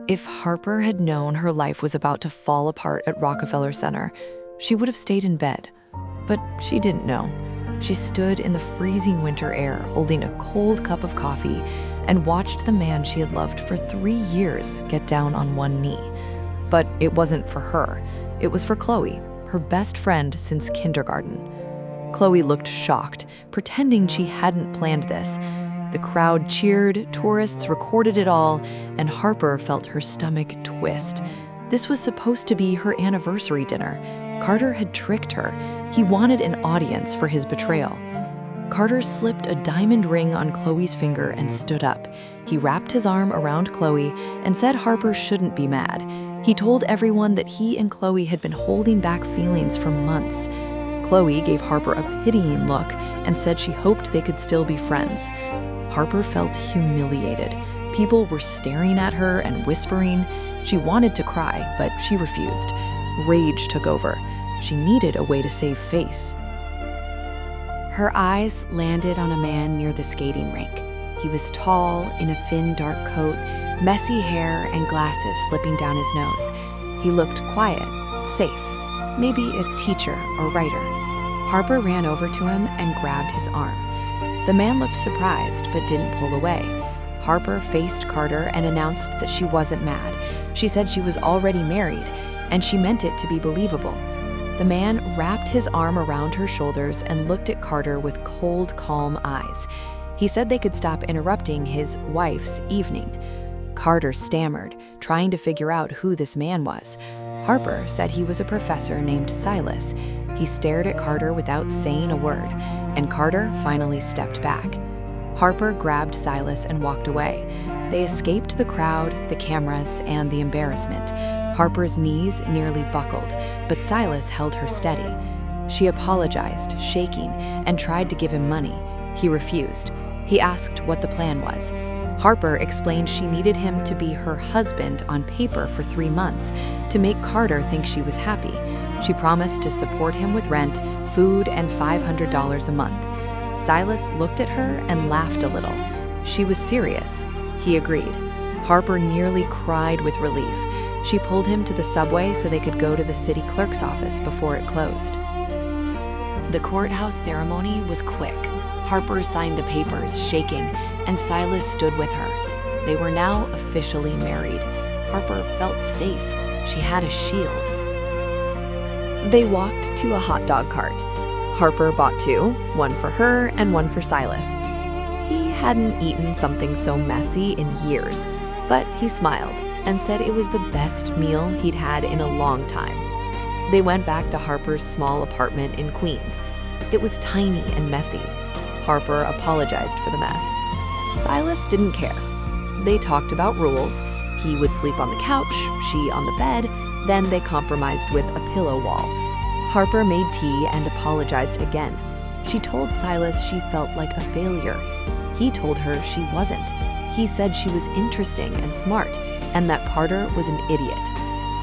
If Harper had known her life was about to fall apart at Rockefeller Center, she would have stayed in bed. But she didn't know. She stood in the freezing winter air, holding a cold cup of coffee, and watched the man she had loved for 3 years get down on one knee. But it wasn't for her. It was for Chloe, her best friend since kindergarten. Chloe looked shocked, pretending she hadn't planned this. The crowd cheered, tourists recorded it all, and Harper felt her stomach twist. This was supposed to be her anniversary dinner. Carter had tricked her. He wanted an audience for his betrayal. Carter slipped a diamond ring on Chloe's finger and stood up. He wrapped his arm around Chloe and said Harper shouldn't be mad. He told everyone that he and Chloe had been holding back feelings for months. Chloe gave Harper a pitying look and said she hoped they could still be friends. Harper felt humiliated. People were staring at her and whispering. She wanted to cry, but she refused. Rage took over. She needed a way to save face. Her eyes landed on a man near the skating rink. He was tall, in a thin, dark coat, messy hair and glasses slipping down his nose. He looked quiet, safe, maybe a teacher or writer. Harper ran over to him and grabbed his arm. The man looked surprised but didn't pull away. Harper faced Carter and announced that she wasn't mad. She said she was already married, and she meant it to be believable. The man wrapped his arm around her shoulders and looked at Carter with cold, calm eyes. He said they could stop interrupting his wife's evening. Carter stammered, trying to figure out who this man was. Harper said he was a professor named Silas. He stared at Carter without saying a word, and Carter finally stepped back. Harper grabbed Silas and walked away. They escaped the crowd, the cameras, and the embarrassment. Harper's knees nearly buckled, but Silas held her steady. She apologized, shaking, and tried to give him money. He refused. He asked what the plan was. Harper explained she needed him to be her husband on paper for 3 months, to make Carter think she was happy. She promised to support him with rent, food, and $500 a month. Silas looked at her and laughed a little. She was serious. He agreed. Harper nearly cried with relief. She pulled him to the subway so they could go to the city clerk's office before it closed. The courthouse ceremony was quick. Harper signed the papers, shaking, and Silas stood with her. They were now officially married. Harper felt safe. She had a shield. They walked to a hot dog cart. Harper bought 2, one for her and one for Silas. He hadn't eaten something so messy in years, but he smiled and said it was the best meal he'd had in a long time. They went back to Harper's small apartment in Queens. It was tiny and messy. Harper apologized for the mess. Silas didn't care. They talked about rules. He would sleep on the couch, she on the bed, then they compromised with a pillow wall. Harper made tea and apologized again. She told Silas she felt like a failure. He told her she wasn't. He said she was interesting and smart, and that Carter was an idiot.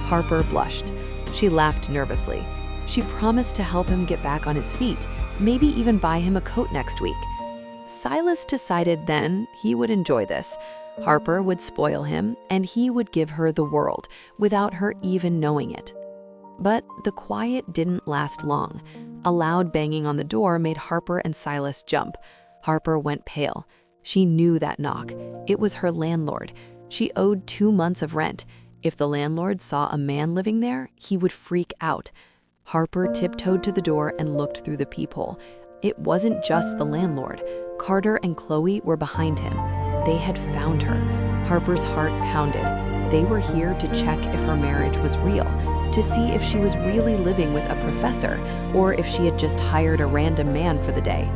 Harper blushed. She laughed nervously. She promised to help him get back on his feet, maybe even buy him a coat next week. Silas decided then he would enjoy this. Harper would spoil him, and he would give her the world without her even knowing it. But the quiet didn't last long. A loud banging on the door made Harper and Silas jump. Harper went pale. She knew that knock. It was her landlord. She owed 2 months of rent. If the landlord saw a man living there, he would freak out. Harper tiptoed to the door and looked through the peephole. It wasn't just the landlord. Carter and Chloe were behind him. They had found her. Harper's heart pounded. They were here to check if her marriage was real, to see if she was really living with a professor, or if she had just hired a random man for the day.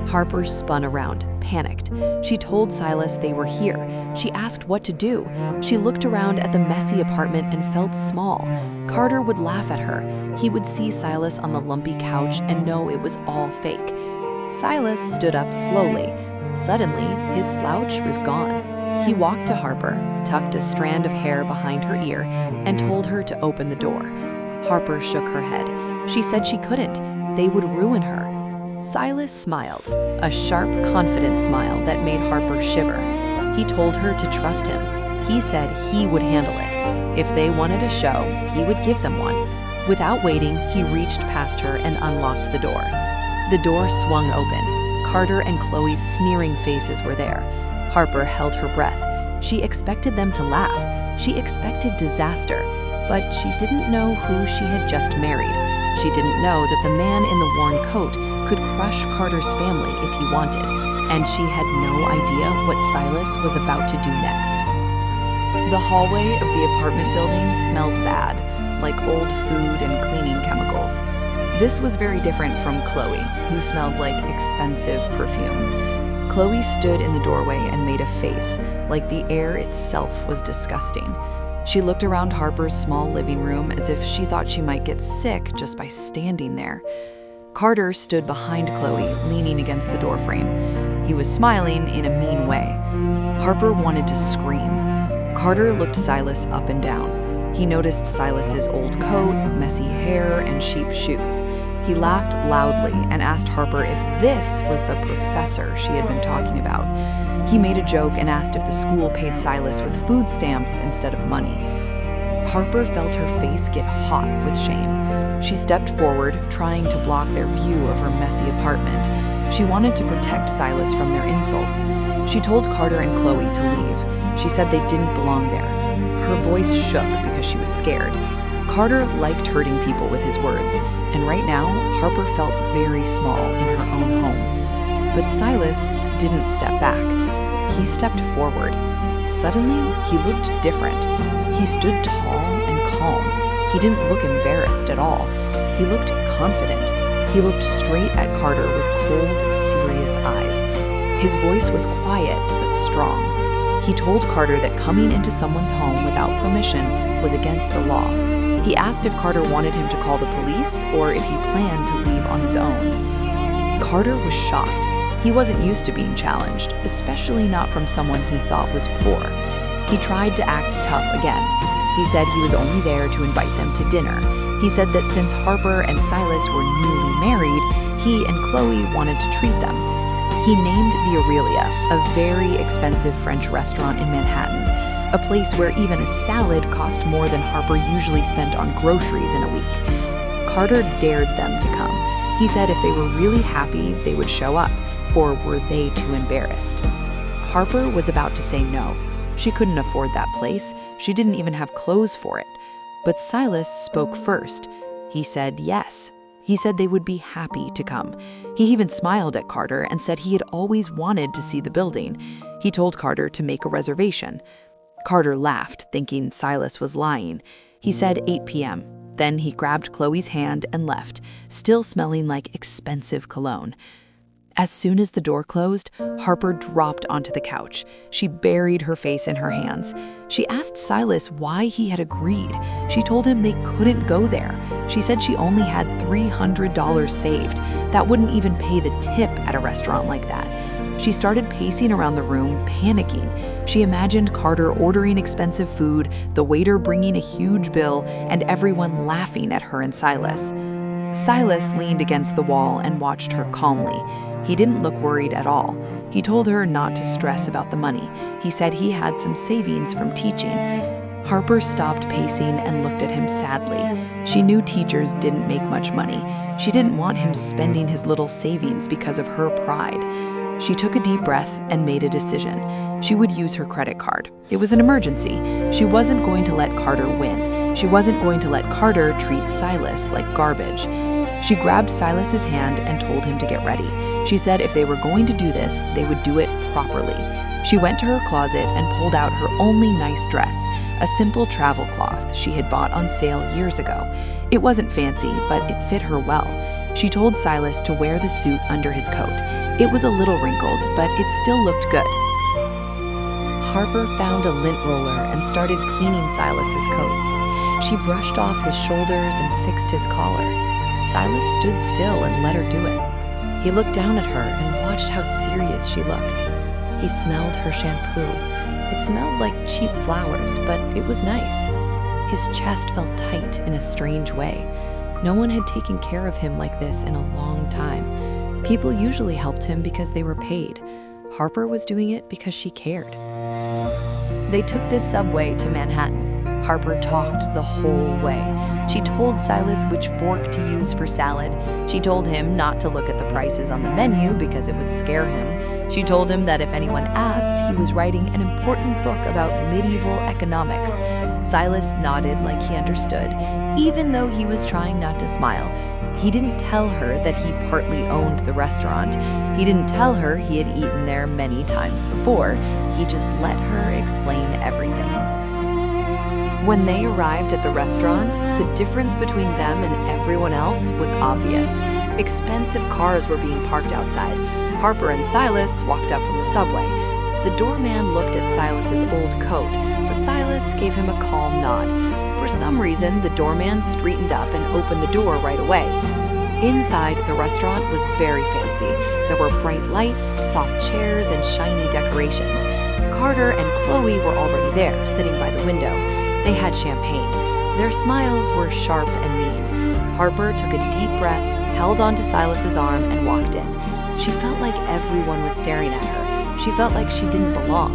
Harper spun around, panicked. She told Silas they were here. She asked what to do. She looked around at the messy apartment and felt small. Carter would laugh at her. He would see Silas on the lumpy couch and know it was all fake. Silas stood up slowly. Suddenly, his slouch was gone. He walked to Harper, tucked a strand of hair behind her ear, and told her to open the door. Harper shook her head. She said she couldn't. They would ruin her. Silas smiled, a sharp, confident smile that made Harper shiver. He told her to trust him. He said he would handle it. If they wanted a show, he would give them one. Without waiting, he reached past her and unlocked the door. The door swung open. Carter and Chloe's sneering faces were there. Harper held her breath. She expected them to laugh. She expected disaster, but she didn't know who she had just married. She didn't know that the man in the worn coat could crush Carter's family if he wanted, and she had no idea what Silas was about to do next. The hallway of the apartment building smelled bad, like old food and cleaning chemicals. This was very different from Chloe, who smelled like expensive perfume. Chloe stood in the doorway and made a face, like the air itself was disgusting. She looked around Harper's small living room as if she thought she might get sick just by standing there. Carter stood behind Chloe, leaning against the doorframe. He was smiling in a mean way. Harper wanted to scream. Carter looked Silas up and down. He noticed Silas's old coat, messy hair, and cheap shoes. He laughed loudly and asked Harper if this was the professor she had been talking about. He made a joke and asked if the school paid Silas with food stamps instead of money. Harper felt her face get hot with shame. She stepped forward, trying to block their view of her messy apartment. She wanted to protect Silas from their insults. She told Carter and Chloe to leave. She said they didn't belong there. Her voice shook because she was scared. Carter liked hurting people with his words, and right now, Harper felt very small in her own home. But Silas didn't step back. He stepped forward. Suddenly, he looked different. He stood tall and calm. He didn't look embarrassed at all. He looked confident. He looked straight at Carter with cold, serious eyes. His voice was quiet but strong. He told Carter that coming into someone's home without permission was against the law. He asked if Carter wanted him to call the police or if he planned to leave on his own. Carter was shocked. He wasn't used to being challenged, especially not from someone he thought was poor. He tried to act tough again. He said he was only there to invite them to dinner. He said that since Harper and Silas were newly married, he and Chloe wanted to treat them. He named the Aurelia, a very expensive French restaurant in Manhattan, a place where even a salad cost more than Harper usually spent on groceries in a week. Carter dared them to come. He said if they were really happy, they would show up, or were they too embarrassed? Harper was about to say no. She couldn't afford that place. She didn't even have clothes for it. But Silas spoke first. He said yes. He said they would be happy to come. He even smiled at Carter and said he had always wanted to see the building. He told Carter to make a reservation. Carter laughed, thinking Silas was lying. He said 8 p.m. Then he grabbed Chloe's hand and left, still smelling like expensive cologne. As soon as the door closed, Harper dropped onto the couch. She buried her face in her hands. She asked Silas why he had agreed. She told him they couldn't go there. She said she only had $300 saved. That wouldn't even pay the tip at a restaurant like that. She started pacing around the room, panicking. She imagined Carter ordering expensive food, the waiter bringing a huge bill, and everyone laughing at her and Silas. Silas leaned against the wall and watched her calmly. He didn't look worried at all. He told her not to stress about the money. He said he had some savings from teaching. Harper stopped pacing and looked at him sadly. She knew teachers didn't make much money. She didn't want him spending his little savings because of her pride. She took a deep breath and made a decision. She would use her credit card. It was an emergency. She wasn't going to let Carter win. She wasn't going to let Carter treat Silas like garbage. She grabbed Silas's hand and told him to get ready. She said if they were going to do this, they would do it properly. She went to her closet and pulled out her only nice dress, a simple travel cloth she had bought on sale years ago. It wasn't fancy, but it fit her well. She told Silas to wear the suit under his coat. It was a little wrinkled, but it still looked good. Harper found a lint roller and started cleaning Silas's coat. She brushed off his shoulders and fixed his collar. Silas stood still and let her do it. He looked down at her and watched how serious she looked. He smelled her shampoo. It smelled like cheap flowers, but it was nice. His chest felt tight in a strange way. No one had taken care of him like this in a long time. People usually helped him because they were paid. Harper was doing it because she cared. They took this subway to Manhattan. Harper talked the whole way. She told Silas which fork to use for salad. She told him not to look at the prices on the menu because it would scare him. She told him that if anyone asked, he was writing an important book about medieval economics. Silas nodded like he understood, even though he was trying not to smile. He didn't tell her that he partly owned the restaurant. He didn't tell her he had eaten there many times before. He just let her explain everything. When they arrived at the restaurant, the difference between them and everyone else was obvious. Expensive cars were being parked outside. Harper and Silas walked up from the subway. The doorman looked at Silas's old coat, but Silas gave him a calm nod. For some reason, the doorman straightened up and opened the door right away. Inside, the restaurant was very fancy. There were bright lights, soft chairs, and shiny decorations. Carter and Chloe were already there, sitting by the window. They had champagne. Their smiles were sharp and mean. Harper took a deep breath, held onto Silas's arm, and walked in. She felt like everyone was staring at her. She felt like she didn't belong.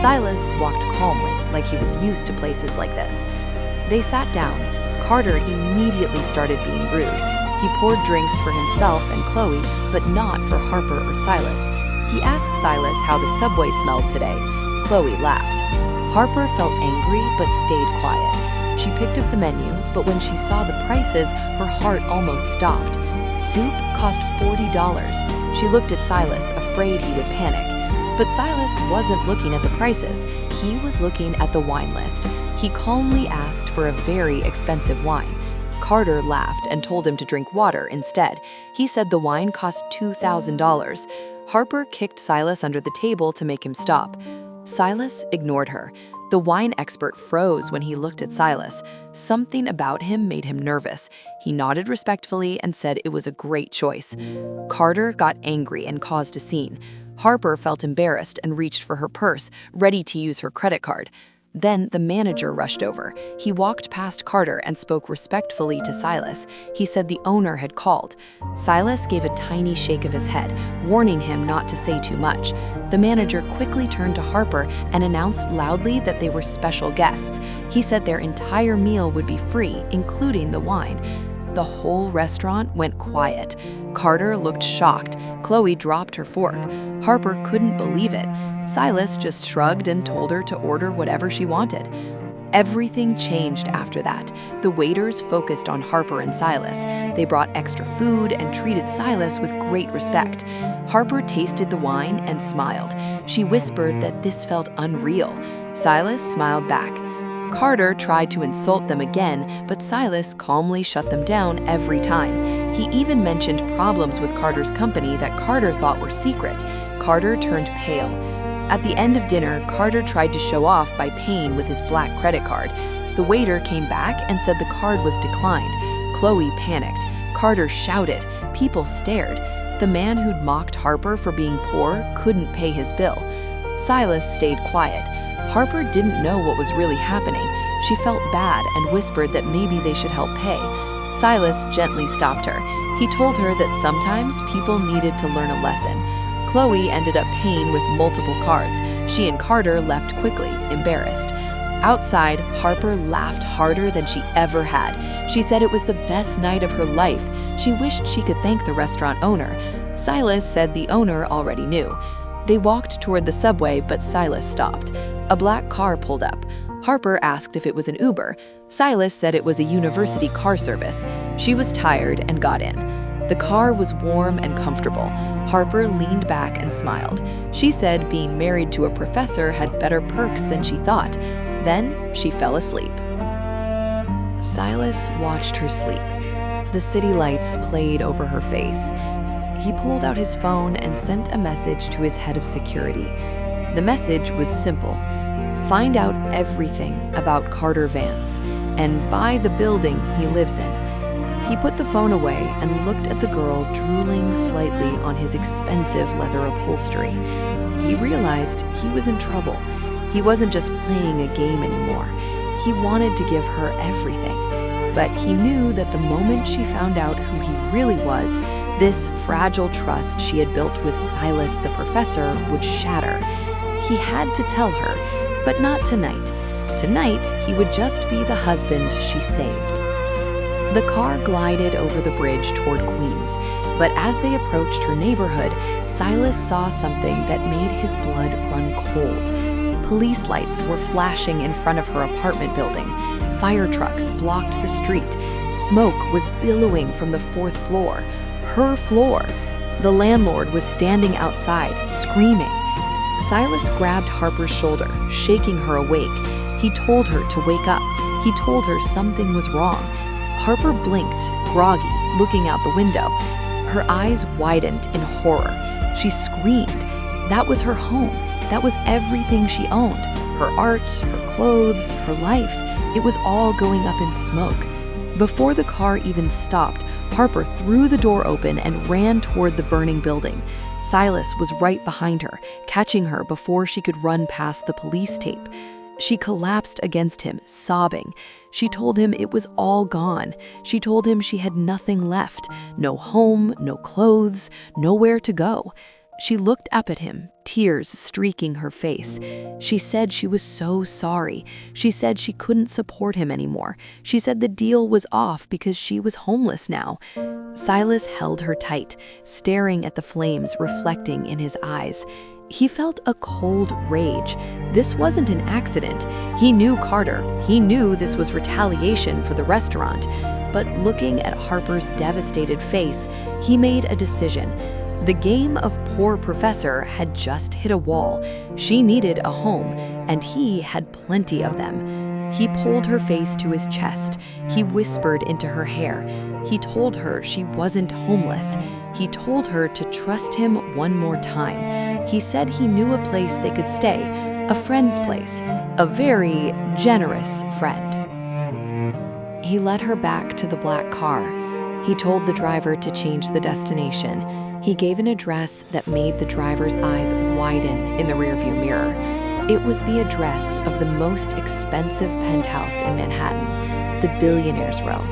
Silas walked calmly, like he was used to places like this. They sat down. Carter immediately started being rude. He poured drinks for himself and Chloe, but not for Harper or Silas. He asked Silas how the subway smelled today. Chloe laughed. Harper felt angry but stayed quiet. She picked up the menu, but when she saw the prices, her heart almost stopped. Soup cost $40. She looked at Silas, afraid he would panic. But Silas wasn't looking at the prices. He was looking at the wine list. He calmly asked for a very expensive wine. Carter laughed and told him to drink water instead. He said the wine cost $2,000. Harper kicked Silas under the table to make him stop. Silas ignored her. The wine expert froze when he looked at Silas. Something about him made him nervous. He nodded respectfully and said it was a great choice. Carter got angry and caused a scene. Harper felt embarrassed and reached for her purse, ready to use her credit card. Then the manager rushed over. He walked past Carter and spoke respectfully to Silas. He said the owner had called. Silas gave a tiny shake of his head, warning him not to say too much. The manager quickly turned to Harper and announced loudly that they were special guests. He said their entire meal would be free, including the wine. The whole restaurant went quiet. Carter looked shocked. Chloe dropped her fork. Harper couldn't believe it. Silas just shrugged and told her to order whatever she wanted. Everything changed after that. The waiters focused on Harper and Silas. They brought extra food and treated Silas with great respect. Harper tasted the wine and smiled. She whispered that this felt unreal. Silas smiled back. Carter tried to insult them again, but Silas calmly shut them down every time. He even mentioned problems with Carter's company that Carter thought were secret. Carter turned pale. At the end of dinner, Carter tried to show off by paying with his black credit card. The waiter came back and said the card was declined. Chloe panicked. Carter shouted. People stared. The man who'd mocked Harper for being poor couldn't pay his bill. Silas stayed quiet. Harper didn't know what was really happening. She felt bad and whispered that maybe they should help pay. Silas gently stopped her. He told her that sometimes people needed to learn a lesson. Chloe ended up paying with multiple cards. She and Carter left quickly, embarrassed. Outside, Harper laughed harder than she ever had. She said it was the best night of her life. She wished she could thank the restaurant owner. Silas said the owner already knew. They walked toward the subway, but Silas stopped. A black car pulled up. Harper asked if it was an Uber. Silas said it was a university car service. She was tired and got in. The car was warm and comfortable. Harper leaned back and smiled. She said being married to a professor had better perks than she thought. Then she fell asleep. Silas watched her sleep. The city lights played over her face. He pulled out his phone and sent a message to his head of security. The message was simple. Find out everything about Carter Vance and buy the building he lives in. He put the phone away and looked at the girl drooling slightly on his expensive leather upholstery. He realized he was in trouble. He wasn't just playing a game anymore. He wanted to give her everything. But he knew that the moment she found out who he really was, this fragile trust she had built with Silas the professor would shatter. He had to tell her. But not tonight. Tonight, he would just be the husband she saved. The car glided over the bridge toward Queens, but as they approached her neighborhood, Silas saw something that made his blood run cold. Police lights were flashing in front of her apartment building. Fire trucks blocked the street. Smoke was billowing from the 4th floor. Her floor. The landlord was standing outside, screaming. Silas grabbed Harper's shoulder, shaking her awake. He told her to wake up. He told her something was wrong. Harper blinked, groggy, looking out the window. Her eyes widened in horror. She screamed. That was her home. That was everything she owned. Her art, her clothes, her life. It was all going up in smoke. Before the car even stopped, Harper threw the door open and ran toward the burning building. Silas was right behind her, catching her before she could run past the police tape. She collapsed against him, sobbing. She told him it was all gone. She told him she had nothing left. No home, no clothes, nowhere to go. She looked up at him, tears streaking her face. She said she was so sorry. She said she couldn't support him anymore. She said the deal was off because she was homeless now. Silas held her tight, staring at the flames reflecting in his eyes. He felt a cold rage. This wasn't an accident. He knew Carter. He knew this was retaliation for the restaurant. But looking at Harper's devastated face, he made a decision. The game of poor professor had just hit a wall. She needed a home, and he had plenty of them. He pulled her face to his chest. He whispered into her hair. He told her she wasn't homeless. He told her to trust him one more time. He said he knew a place they could stay, a friend's place, a very generous friend. He led her back to the black car. He told the driver to change the destination. He gave an address that made the driver's eyes widen in the rearview mirror. It was the address of the most expensive penthouse in Manhattan, the Billionaire's Row.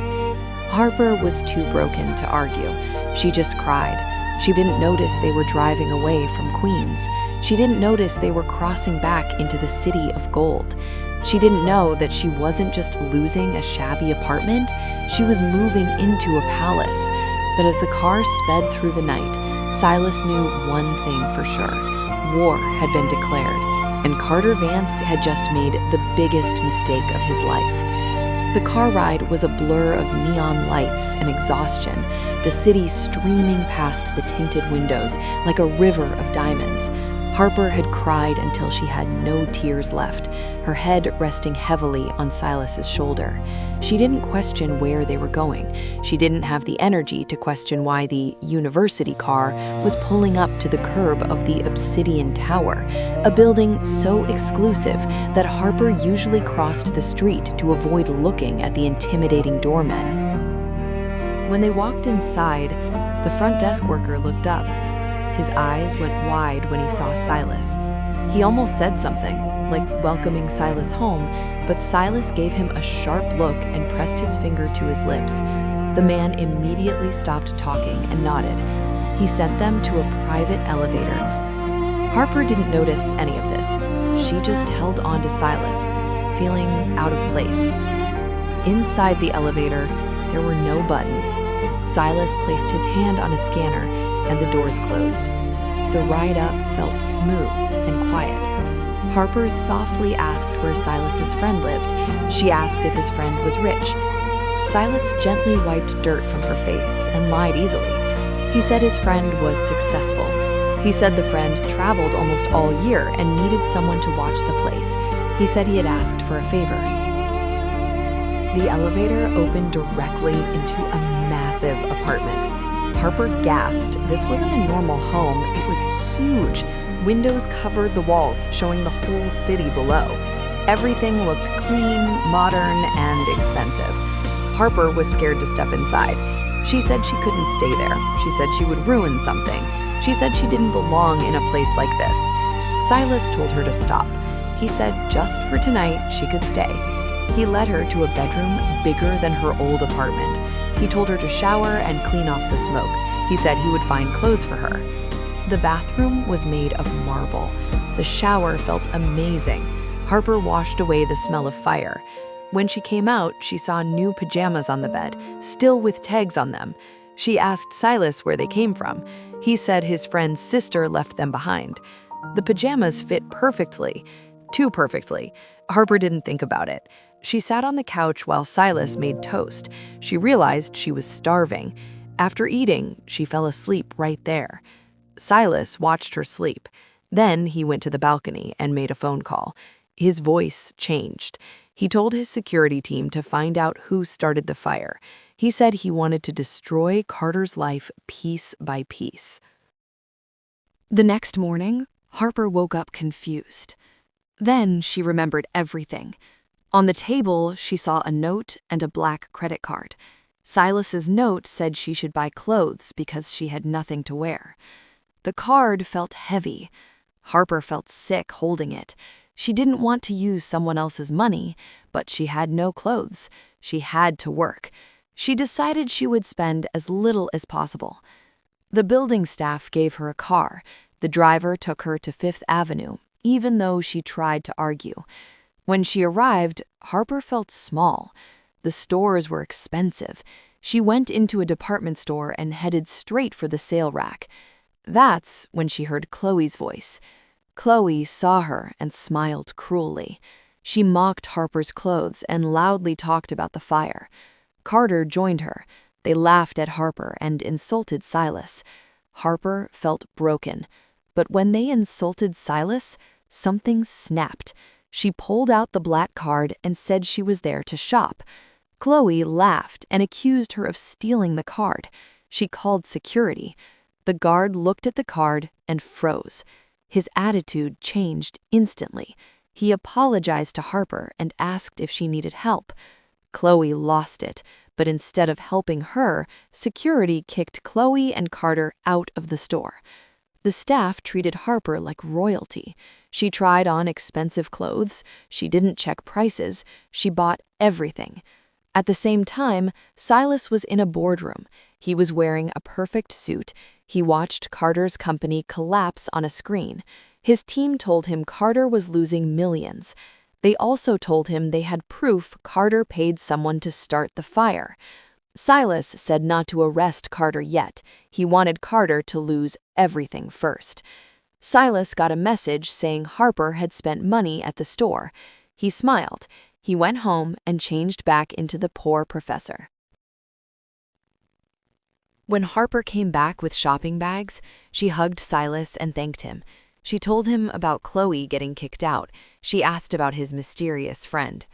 Harper was too broken to argue. She just cried. She didn't notice they were driving away from Queens. She didn't notice they were crossing back into the city of gold. She didn't know that she wasn't just losing a shabby apartment, she was moving into a palace. But as the car sped through the night, Silas knew one thing for sure. War had been declared, and Carter Vance had just made the biggest mistake of his life. The car ride was a blur of neon lights and exhaustion, the city streaming past the tinted windows like a river of diamonds. Harper had cried until she had no tears left, her head resting heavily on Silas's shoulder. She didn't question where they were going. She didn't have the energy to question why the university car was pulling up to the curb of the Obsidian Tower, a building so exclusive that Harper usually crossed the street to avoid looking at the intimidating doormen. When they walked inside, the front desk worker looked up. His eyes went wide when he saw Silas. He almost said something, like welcoming Silas home, but Silas gave him a sharp look and pressed his finger to his lips. The man immediately stopped talking and nodded. He sent them to a private elevator. Harper didn't notice any of this. She just held on to Silas, feeling out of place. Inside the elevator, there were no buttons. Silas placed his hand on a scanner, and the doors closed. The ride up felt smooth and quiet. Harper softly asked where Silas's friend lived. She asked if his friend was rich. Silas gently wiped dirt from her face and lied easily. He said his friend was successful. He said the friend traveled almost all year and needed someone to watch the place. He said he had asked for a favor. The elevator opened directly into a massive apartment. Harper gasped. This wasn't a normal home, it was huge. Windows covered the walls, showing the whole city below. Everything looked clean, modern, and expensive. Harper was scared to step inside. She said she couldn't stay there. She said she would ruin something. She said she didn't belong in a place like this. Silas told her to stop. He said just for tonight she could stay. He led her to a bedroom bigger than her old apartment. He told her to shower and clean off the smoke. He said he would find clothes for her. The bathroom was made of marble. The shower felt amazing. Harper washed away the smell of fire. When she came out, she saw new pajamas on the bed, still with tags on them. She asked Silas where they came from. He said his friend's sister left them behind. The pajamas fit perfectly, too perfectly. Harper didn't think about it. She sat on the couch while Silas made toast. She realized she was starving. After eating, she fell asleep right there. Silas watched her sleep. Then he went to the balcony and made a phone call. His voice changed. He told his security team to find out who started the fire. He said he wanted to destroy Carter's life piece by piece. The next morning, Harper woke up confused. Then she remembered everything. On the table, she saw a note and a black credit card. Silas's note said she should buy clothes because she had nothing to wear. The card felt heavy. Harper felt sick holding it. She didn't want to use someone else's money, but she had no clothes. She had to work. She decided she would spend as little as possible. The building staff gave her a car. The driver took her to Fifth Avenue, even though she tried to argue. When she arrived, Harper felt small. The stores were expensive. She went into a department store and headed straight for the sale rack. That's when she heard Chloe's voice. Chloe saw her and smiled cruelly. She mocked Harper's clothes and loudly talked about the fire. Carter joined her. They laughed at Harper and insulted Silas. Harper felt broken. But when they insulted Silas, something snapped. She pulled out the black card and said she was there to shop. Chloe laughed and accused her of stealing the card. She called security. The guard looked at the card and froze. His attitude changed instantly. He apologized to Harper and asked if she needed help. Chloe lost it, but instead of helping her, security kicked Chloe and Carter out of the store. The staff treated Harper like royalty. She tried on expensive clothes. She didn't check prices. She bought everything. At the same time, Silas was in a boardroom. He was wearing a perfect suit. He watched Carter's company collapse on a screen. His team told him Carter was losing millions. They also told him they had proof Carter paid someone to start the fire. Silas said not to arrest Carter yet. He wanted Carter to lose everything first. Silas got a message saying Harper had spent money at the store. He smiled. He went home and changed back into the poor professor. When Harper came back with shopping bags, she hugged Silas and thanked him. She told him about Chloe getting kicked out. She asked about his mysterious friend.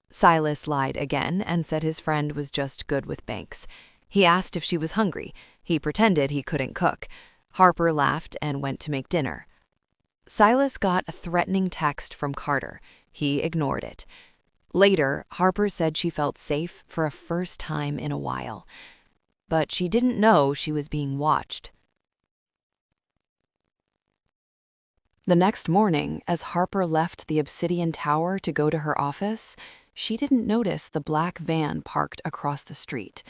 Silas lied again and said his friend was just good with banks. He asked if she was hungry. He pretended he couldn't cook. Harper laughed and went to make dinner. Silas got a threatening text from Carter. He ignored it. Later, Harper said she felt safe for a first time in a while. But she didn't know she was being watched. The next morning, as Harper left the Obsidian Tower to go to her office, she didn't notice the black van parked across the street.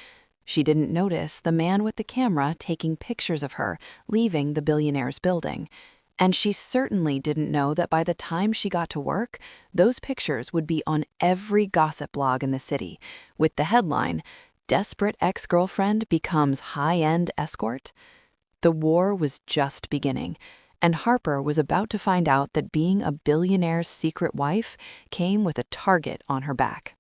She didn't notice the man with the camera taking pictures of her leaving the billionaire's building. And she certainly didn't know that by the time she got to work, those pictures would be on every gossip blog in the city, with the headline, "Desperate Ex-Girlfriend Becomes High-End Escort." The war was just beginning, and Harper was about to find out that being a billionaire's secret wife came with a target on her back.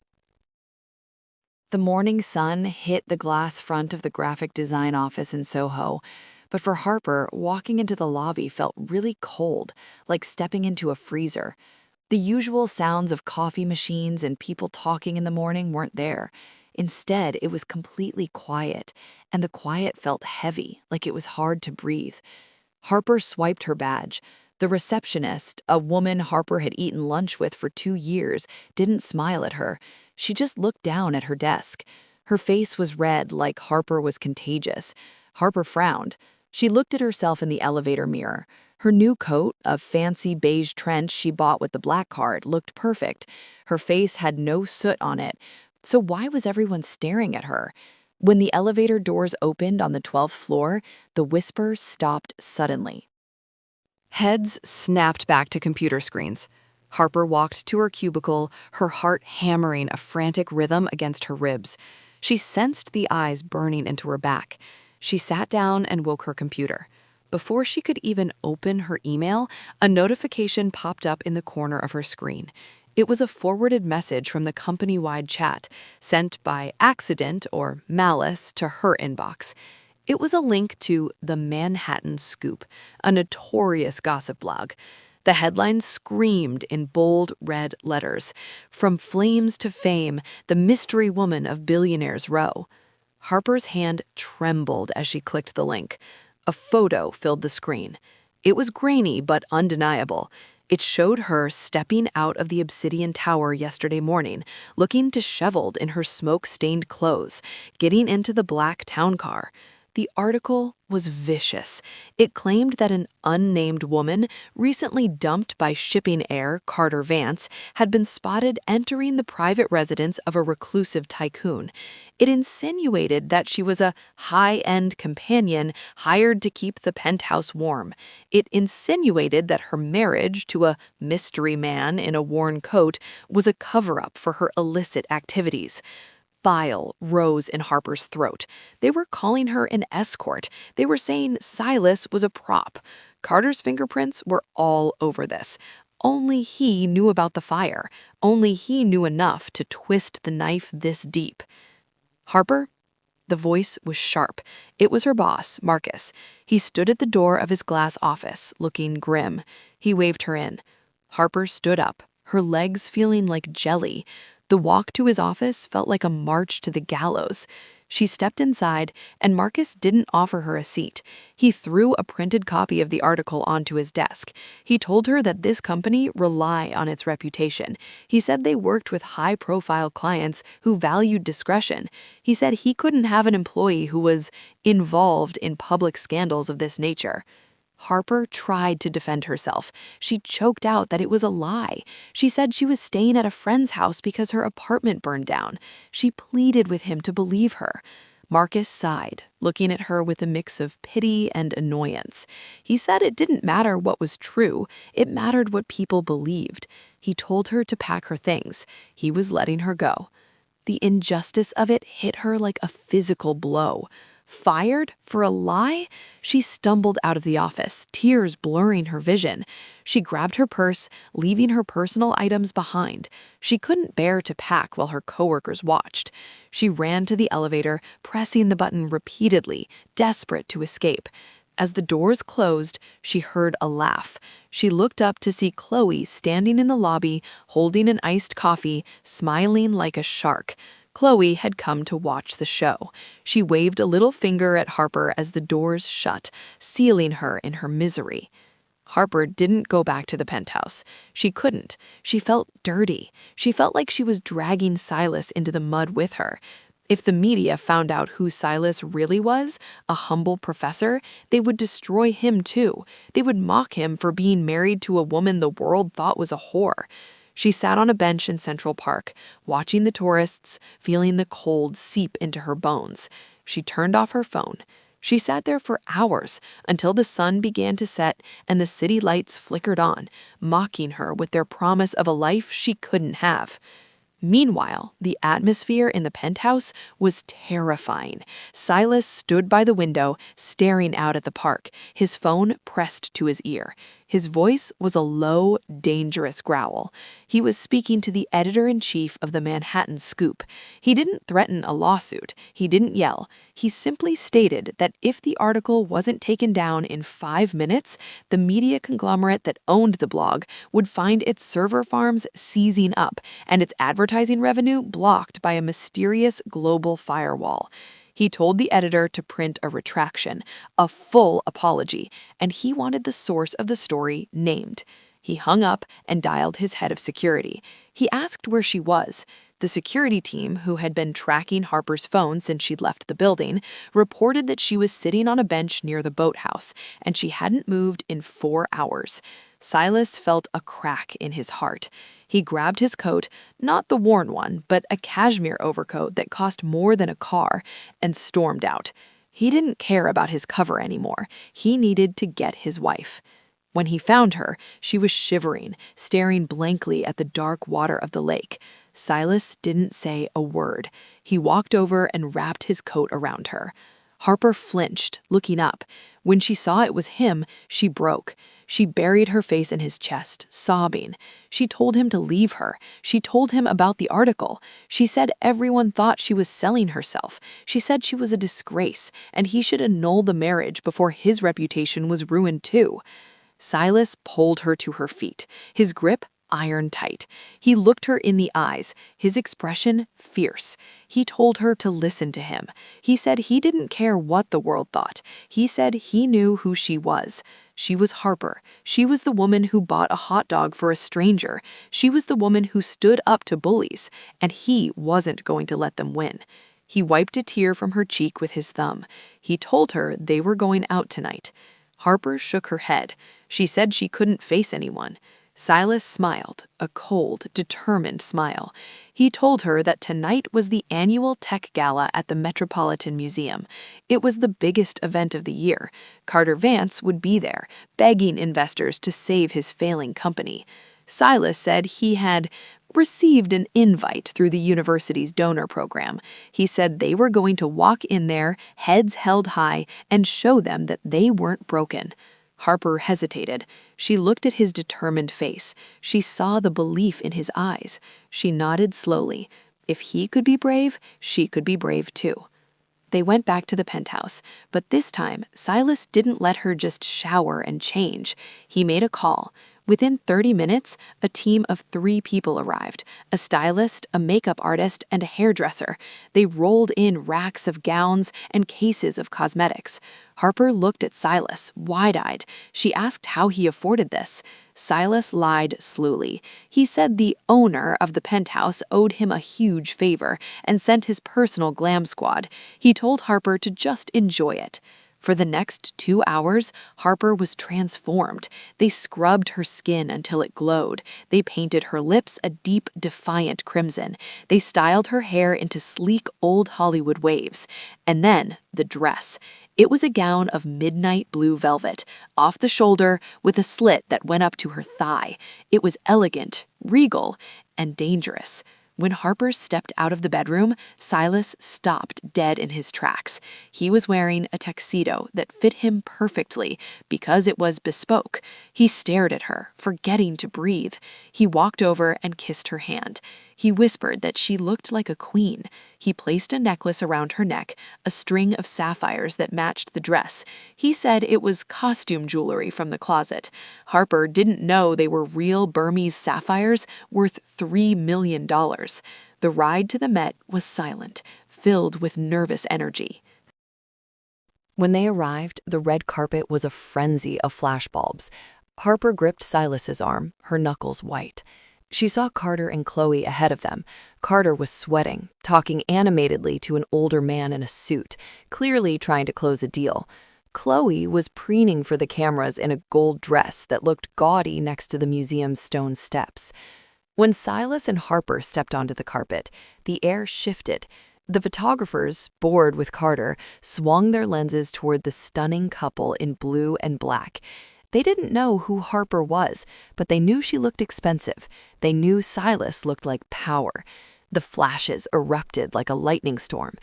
The morning sun hit the glass front of the graphic design office in Soho, but for Harper, walking into the lobby felt really cold, like stepping into a freezer. The usual sounds of coffee machines and people talking in the morning weren't there. Instead, it was completely quiet, and the quiet felt heavy, like it was hard to breathe. Harper swiped her badge. The receptionist, a woman Harper had eaten lunch with for 2 years, didn't smile at her. She just looked down at her desk. Her face was red, like Harper was contagious. Harper frowned. She looked at herself in the elevator mirror. Her new coat, a fancy beige trench she bought with the black card, looked perfect. Her face had no soot on it. So why was everyone staring at her? When the elevator doors opened on the 12th floor, the whisper stopped suddenly. Heads snapped back to computer screens. Harper walked to her cubicle, her heart hammering a frantic rhythm against her ribs. She sensed the eyes burning into her back. She sat down and woke her computer. Before she could even open her email, a notification popped up in the corner of her screen. It was a forwarded message from the company-wide chat, sent by accident or malice to her inbox. It was a link to The Manhattan Scoop, a notorious gossip blog. The headline screamed in bold red letters, "From flames to fame, the mystery woman of Billionaire's Row." Harper's hand trembled as she clicked the link. A photo filled the screen. It was grainy but undeniable. It showed her stepping out of the Obsidian Tower yesterday morning, looking disheveled in her smoke-stained clothes, getting into the black town car. The article was vicious. It claimed that an unnamed woman, recently dumped by shipping heir Carter Vance, had been spotted entering the private residence of a reclusive tycoon. It insinuated that she was a high-end companion hired to keep the penthouse warm. It insinuated that her marriage to a mystery man in a worn coat was a cover-up for her illicit activities. Bile rose in Harper's throat. They were calling her an escort. They were saying Silas was a prop. Carter's fingerprints were all over this. Only he knew about the fire. Only he knew enough to twist the knife this deep. "Harper?" The voice was sharp. It was her boss, Marcus. He stood at the door of his glass office, looking grim. He waved her in. Harper stood up, her legs feeling like jelly. The walk to his office felt like a march to the gallows. She stepped inside, and Marcus didn't offer her a seat. He threw a printed copy of the article onto his desk. He told her that this company relied on its reputation. He said they worked with high-profile clients who valued discretion. He said he couldn't have an employee who was involved in public scandals of this nature. Harper tried to defend herself. She choked out that it was a lie. She said she was staying at a friend's house because her apartment burned down. She pleaded with him to believe her. Marcus sighed, looking at her with a mix of pity and annoyance. He said it didn't matter what was true, it mattered what people believed. He told her to pack her things. He was letting her go. The injustice of it hit her like a physical blow. Fired for a lie? She stumbled out of the office, tears blurring her vision. She grabbed her purse, leaving her personal items behind. She couldn't bear to pack while her coworkers watched. She ran to the elevator, pressing the button repeatedly, desperate to escape. As the doors closed, she heard a laugh. She looked up to see Chloe standing in the lobby, holding an iced coffee, smiling like a shark. Chloe had come to watch the show. She waved a little finger at Harper as the doors shut, sealing her in her misery. Harper didn't go back to the penthouse. She couldn't. She felt dirty. She felt like she was dragging Silas into the mud with her. If the media found out who Silas really was, a humble professor, they would destroy him too. They would mock him for being married to a woman the world thought was a whore. She sat on a bench in Central Park, watching the tourists, feeling the cold seep into her bones. She turned off her phone. She sat there for hours until the sun began to set and the city lights flickered on, mocking her with their promise of a life she couldn't have. Meanwhile, the atmosphere in the penthouse was terrifying. Silas stood by the window, staring out at the park, his phone pressed to his ear. His voice was a low, dangerous growl. He was speaking to the editor-in-chief of the Manhattan Scoop. He didn't threaten a lawsuit. He didn't yell. He simply stated that if the article wasn't taken down in 5 minutes, the media conglomerate that owned the blog would find its server farms seizing up and its advertising revenue blocked by a mysterious global firewall. He told the editor to print a retraction, a full apology, and he wanted the source of the story named. He hung up and dialed his head of security. He asked where she was. The security team, who had been tracking Harper's phone since she'd left the building, reported that she was sitting on a bench near the boathouse, and she hadn't moved in 4 hours. Silas felt a crack in his heart. He grabbed his coat, not the worn one, but a cashmere overcoat that cost more than a car, and stormed out. He didn't care about his cover anymore. He needed to get his wife. When he found her, she was shivering, staring blankly at the dark water of the lake. Silas didn't say a word. He walked over and wrapped his coat around her. Harper flinched, looking up. When she saw it was him, she broke. She buried her face in his chest, sobbing. She told him to leave her. She told him about the article. She said everyone thought she was selling herself. She said she was a disgrace, and he should annul the marriage before his reputation was ruined too. Silas pulled her to her feet, his grip iron tight. He looked her in the eyes, his expression fierce. He told her to listen to him. He said he didn't care what the world thought. He said he knew who she was. She was Harper. She was the woman who bought a hot dog for a stranger. She was the woman who stood up to bullies, and he wasn't going to let them win. He wiped a tear from her cheek with his thumb. He told her they were going out tonight. Harper shook her head. She said she couldn't face anyone. Silas smiled, a cold, determined smile. He told her that tonight was the annual tech gala at the Metropolitan Museum. It was the biggest event of the year. Carter Vance would be there, begging investors to save his failing company. Silas said he had received an invite through the university's donor program. He said they were going to walk in there, heads held high, and show them that they weren't broken. Harper hesitated. She looked at his determined face. She saw the belief in his eyes. She nodded slowly. If he could be brave, she could be brave too. They went back to the penthouse, but this time, Silas didn't let her just shower and change. He made a call. Within 30 minutes, a team of 3 people arrived, a stylist, a makeup artist, and a hairdresser. They rolled in racks of gowns and cases of cosmetics. Harper looked at Silas, wide-eyed. She asked how he afforded this. Silas lied slowly. He said the owner of the penthouse owed him a huge favor and sent his personal glam squad. He told Harper to just enjoy it. For the next 2 hours, Harper was transformed. They scrubbed her skin until it glowed. They painted her lips a deep, defiant crimson. They styled her hair into sleek, old Hollywood waves. And then, the dress. It was a gown of midnight blue velvet, off the shoulder, with a slit that went up to her thigh. It was elegant, regal, and dangerous. When Harper stepped out of the bedroom, Silas stopped dead in his tracks. He was wearing a tuxedo that fit him perfectly because it was bespoke. He stared at her, forgetting to breathe. He walked over and kissed her hand. He whispered that she looked like a queen. He placed a necklace around her neck, a string of sapphires that matched the dress. He said it was costume jewelry from the closet. Harper didn't know they were real Burmese sapphires worth $3 million. The ride to the Met was silent, filled with nervous energy. When they arrived, the red carpet was a frenzy of flashbulbs. Harper gripped Silas's arm, her knuckles white. She saw Carter and Chloe ahead of them. Carter was sweating, talking animatedly to an older man in a suit, clearly trying to close a deal. Chloe was preening for the cameras in a gold dress that looked gaudy next to the museum's stone steps. When Silas and Harper stepped onto the carpet, the air shifted. The photographers, bored with Carter, swung their lenses toward the stunning couple in blue and black. They didn't know who Harper was, but they knew she looked expensive. They knew Silas looked like power. The flashes erupted like a lightning storm.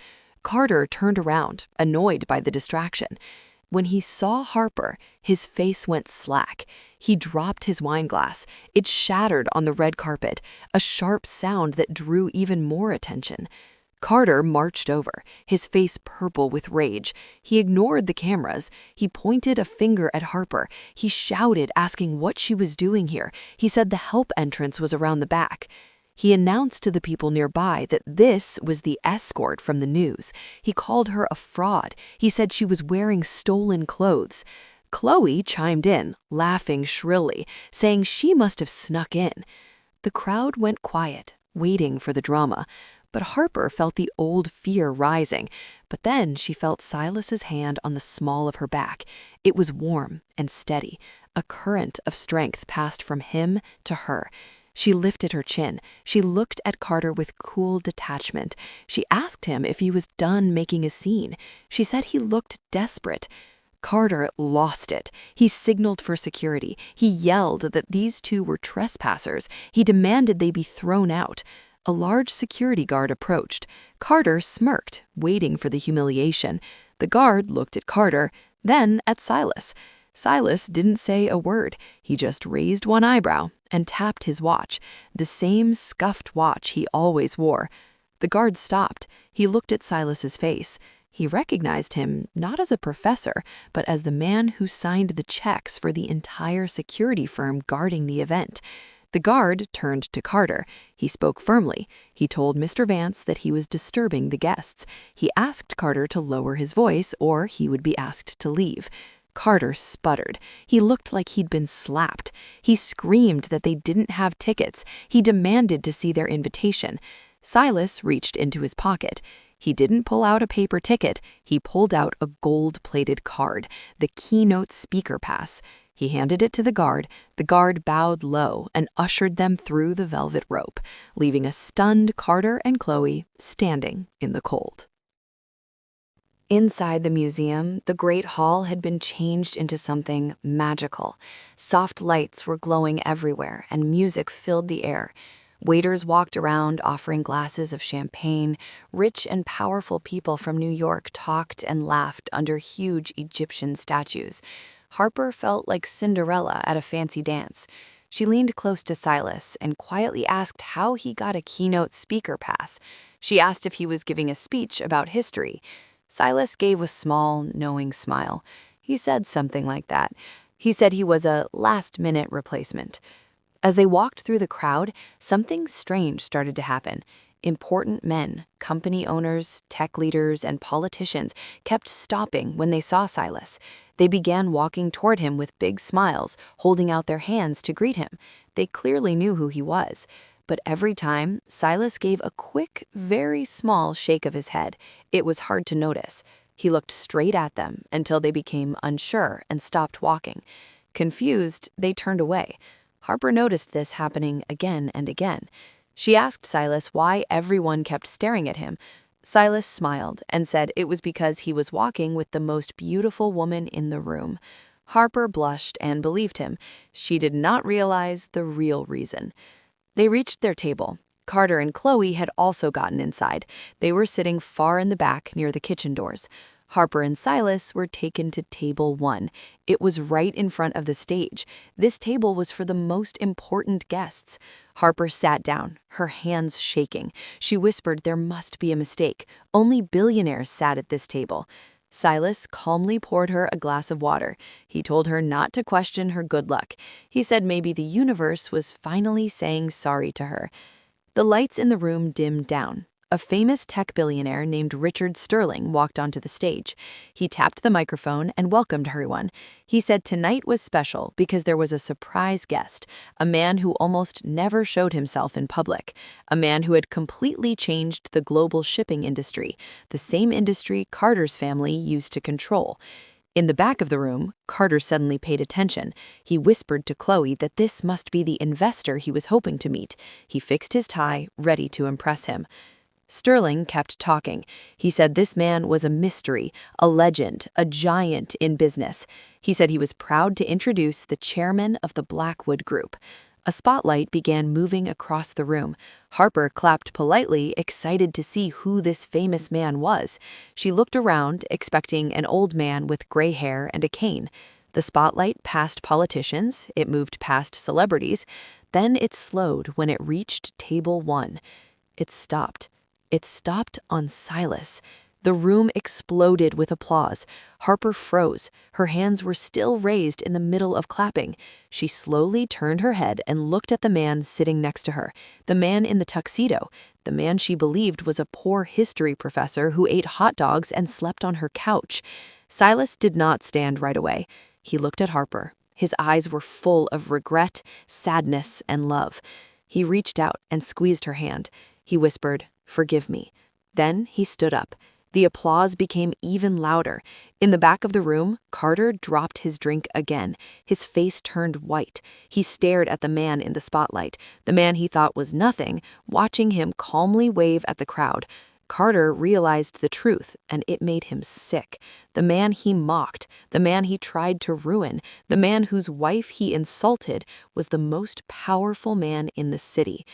Carter turned around, annoyed by the distraction. When he saw Harper, his face went slack. He dropped his wine glass. It shattered on the red carpet, a sharp sound that drew even more attention. Carter marched over, his face purple with rage. He ignored the cameras. He pointed a finger at Harper. He shouted, asking what she was doing here. He said the help entrance was around the back. He announced to the people nearby that this was the escort from the news. He called her a fraud. He said she was wearing stolen clothes. Chloe chimed in, laughing shrilly, saying she must have snuck in. The crowd went quiet, waiting for the drama. But Harper felt the old fear rising. But then she felt Silas's hand on the small of her back. It was warm and steady. A current of strength passed from him to her. She lifted her chin. She looked at Carter with cool detachment. She asked him if he was done making a scene. She said he looked desperate. Carter lost it. He signaled for security. He yelled that these two were trespassers. He demanded they be thrown out. A large security guard approached. Carter smirked, waiting for the humiliation. The guard looked at Carter, then at Silas. Silas didn't say a word. He just raised one eyebrow and tapped his watch, the same scuffed watch he always wore. The guard stopped. He looked at Silas's face. He recognized him not as a professor, but as the man who signed the checks for the entire security firm guarding the event. The guard turned to Carter. He spoke firmly. He told Mr. Vance that he was disturbing the guests. He asked Carter to lower his voice or he would be asked to leave. Carter sputtered. He looked like he'd been slapped. He screamed that they didn't have tickets. He demanded to see their invitation. Silas reached into his pocket. He didn't pull out a paper ticket. He pulled out a gold-plated card, the keynote speaker pass. He handed it to the guard. The guard bowed low and ushered them through the velvet rope, leaving a stunned Carter and Chloe standing in the cold. Inside the museum, the Great Hall had been changed into something magical. Soft lights were glowing everywhere, and music filled the air. Waiters walked around offering glasses of champagne. Rich and powerful people from New York talked and laughed under huge Egyptian statues. Harper felt like Cinderella at a fancy dance. She leaned close to Silas and quietly asked how he got a keynote speaker pass. She asked if he was giving a speech about history. Silas gave a small, knowing smile. He said something like that. He said he was a last-minute replacement. As they walked through the crowd, something strange started to happen. Important men, company owners, tech leaders, and politicians kept stopping when they saw Silas. They began walking toward him with big smiles, holding out their hands to greet him. They clearly knew who he was. But every time, Silas gave a quick, very small shake of his head. It was hard to notice. He looked straight at them until they became unsure and stopped walking. Confused, they turned away. Harper noticed this happening again and again. She asked Silas why everyone kept staring at him. Silas smiled and said it was because he was walking with the most beautiful woman in the room. Harper blushed and believed him. She did not realize the real reason. They reached their table. Carter and Chloe had also gotten inside. They were sitting far in the back near the kitchen doors. Harper and Silas were taken to table 1. It was right in front of the stage. This table was for the most important guests. Harper sat down, her hands shaking. She whispered there must be a mistake. Only billionaires sat at this table. Silas calmly poured her a glass of water. He told her not to question her good luck. He said maybe the universe was finally saying sorry to her. The lights in the room dimmed down. A famous tech billionaire named Richard Sterling walked onto the stage. He tapped the microphone and welcomed everyone. He said tonight was special because there was a surprise guest, a man who almost never showed himself in public, a man who had completely changed the global shipping industry, the same industry Carter's family used to control. In the back of the room, Carter suddenly paid attention. He whispered to Chloe that this must be the investor he was hoping to meet. He fixed his tie, ready to impress him. Sterling kept talking. He said this man was a mystery, a legend, a giant in business. He said he was proud to introduce the chairman of the Blackwood Group. A spotlight began moving across the room. Harper clapped politely, excited to see who this famous man was. She looked around, expecting an old man with gray hair and a cane. The spotlight passed politicians, it moved past celebrities. Then it slowed when it reached table 1. It stopped. It stopped on Silas. The room exploded with applause. Harper froze. Her hands were still raised in the middle of clapping. She slowly turned her head and looked at the man sitting next to her, the man in the tuxedo, the man she believed was a poor history professor who ate hot dogs and slept on her couch. Silas did not stand right away. He looked at Harper. His eyes were full of regret, sadness, and love. He reached out and squeezed her hand. He whispered, "Forgive me." Then he stood up. The applause became even louder. In the back of the room, Carter dropped his drink again. His face turned white. He stared at the man in the spotlight, the man he thought was nothing, watching him calmly wave at the crowd. Carter realized the truth, and it made him sick. The man he mocked, the man he tried to ruin, the man whose wife he insulted was the most powerful man in the city.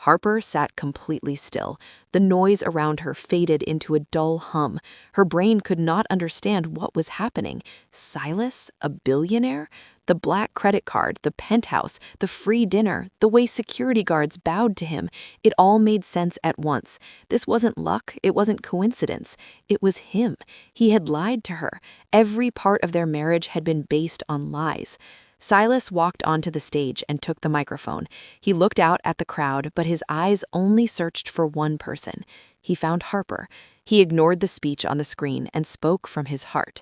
Harper sat completely still. The noise around her faded into a dull hum. Her brain could not understand what was happening. Silas, a billionaire? The black credit card, the penthouse, the free dinner, the way security guards bowed to him. It all made sense at once. This wasn't luck, it wasn't coincidence. It was him. He had lied to her. Every part of their marriage had been based on lies. Silas walked onto the stage and took the microphone. He looked out at the crowd, but his eyes only searched for one person. He found Harper. He ignored the speech on the screen and spoke from his heart.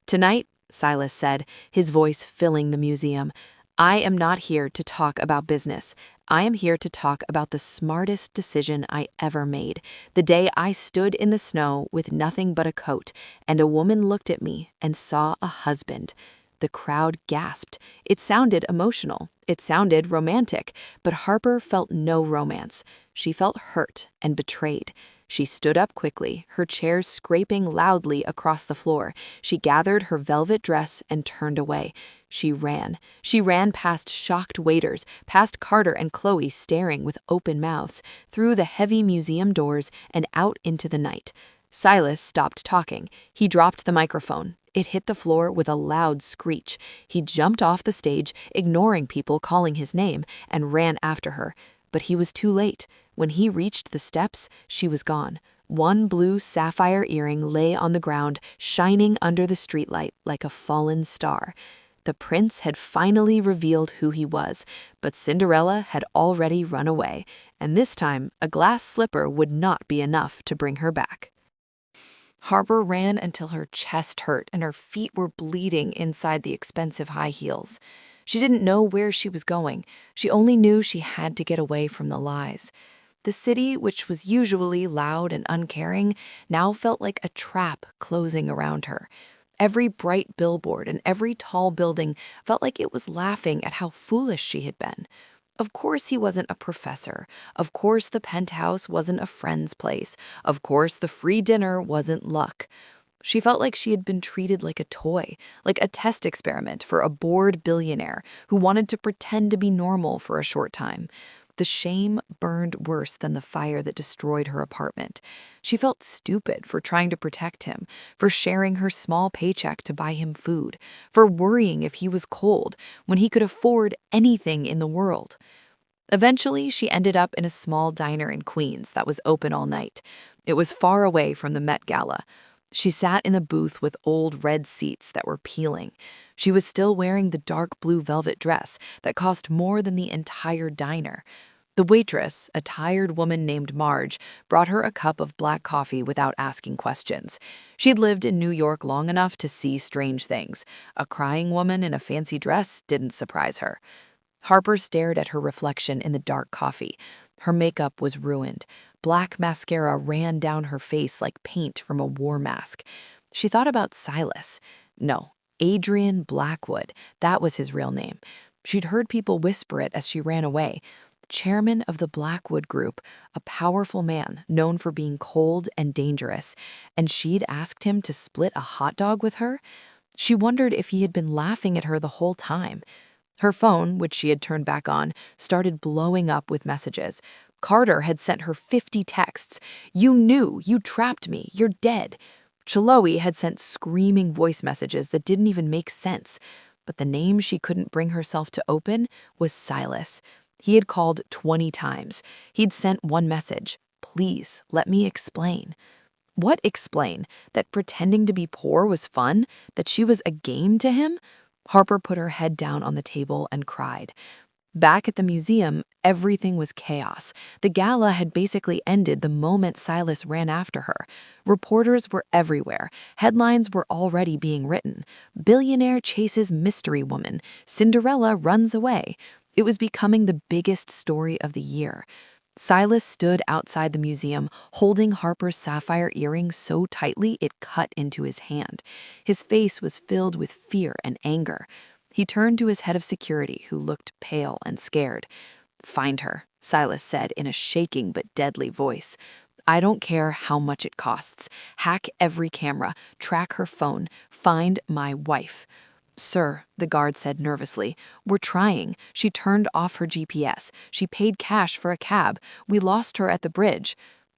"Tonight," Silas said, his voice filling the museum, "I am not here to talk about business. I am here to talk about the smartest decision I ever made. The day I stood in the snow with nothing but a coat, and a woman looked at me and saw a husband." The crowd gasped. It sounded emotional. It sounded romantic, but Harper felt no romance. She felt hurt and betrayed. She stood up quickly, her chair scraping loudly across the floor. She gathered her velvet dress and turned away. She ran. She ran past shocked waiters, past Carter and Chloe staring with open mouths, through the heavy museum doors and out into the night. Silas stopped talking. He dropped the microphone. It hit the floor with a loud screech. He jumped off the stage, ignoring people calling his name, and ran after her. But he was too late. When he reached the steps, she was gone. One blue sapphire earring lay on the ground, shining under the streetlight like a fallen star. The prince had finally revealed who he was, but Cinderella had already run away, and this time a glass slipper would not be enough to bring her back. Harper ran until her chest hurt and her feet were bleeding inside the expensive high heels. She didn't know where she was going. She only knew she had to get away from the lies. The city, which was usually loud and uncaring, now felt like a trap closing around her. Every bright billboard and every tall building felt like it was laughing at how foolish she had been. Of course he wasn't a professor. Of course the penthouse wasn't a friend's place. Of course the free dinner wasn't luck. She felt like she had been treated like a toy, like a test experiment for a bored billionaire who wanted to pretend to be normal for a short time. The shame burned worse than the fire that destroyed her apartment. She felt stupid for trying to protect him, for sharing her small paycheck to buy him food, for worrying if he was cold when he could afford anything in the world. Eventually, she ended up in a small diner in Queens that was open all night. It was far away from the Met Gala. She sat in the booth with old red seats that were peeling. She was still wearing the dark blue velvet dress that cost more than the entire diner. The waitress, a tired woman named Marge, brought her a cup of black coffee without asking questions. She'd lived in New York long enough to see strange things. A crying woman in a fancy dress didn't surprise her. Harper stared at her reflection in the dark coffee. Her makeup was ruined. Black mascara ran down her face like paint from a war mask. She thought about Silas. No, Adrien Blackwood. That was his real name. She'd heard people whisper it as she ran away. Chairman of the Blackwood Group, a powerful man known for being cold and dangerous, and she'd asked him to split a hot dog with her? She wondered if he had been laughing at her the whole time. Her phone, which she had turned back on, started blowing up with messages. Carter had sent her 50 texts. "You knew, you trapped me, you're dead." Chloe had sent screaming voice messages that didn't even make sense. But the name she couldn't bring herself to open was Silas. He had called 20 times. He'd sent one message, "Please, let me explain." What explain? That pretending to be poor was fun? That she was a game to him? Harper put her head down on the table and cried. Back at the museum, everything was chaos. The gala had basically ended the moment Silas ran after her. Reporters were everywhere. Headlines were already being written. Billionaire chases mystery woman. Cinderella runs away. It was becoming the biggest story of the year. Silas stood outside the museum, holding Harper's sapphire earring so tightly it cut into his hand. His face was filled with fear and anger. He turned to his head of security, who looked pale and scared. "Find her," Silas said in a shaking but deadly voice. I don't care how much it costs. Hack every camera, track her phone, find my wife. Sir, the guard said nervously, we're trying. She turned off her GPS. She paid cash for a cab. We lost her at the bridge.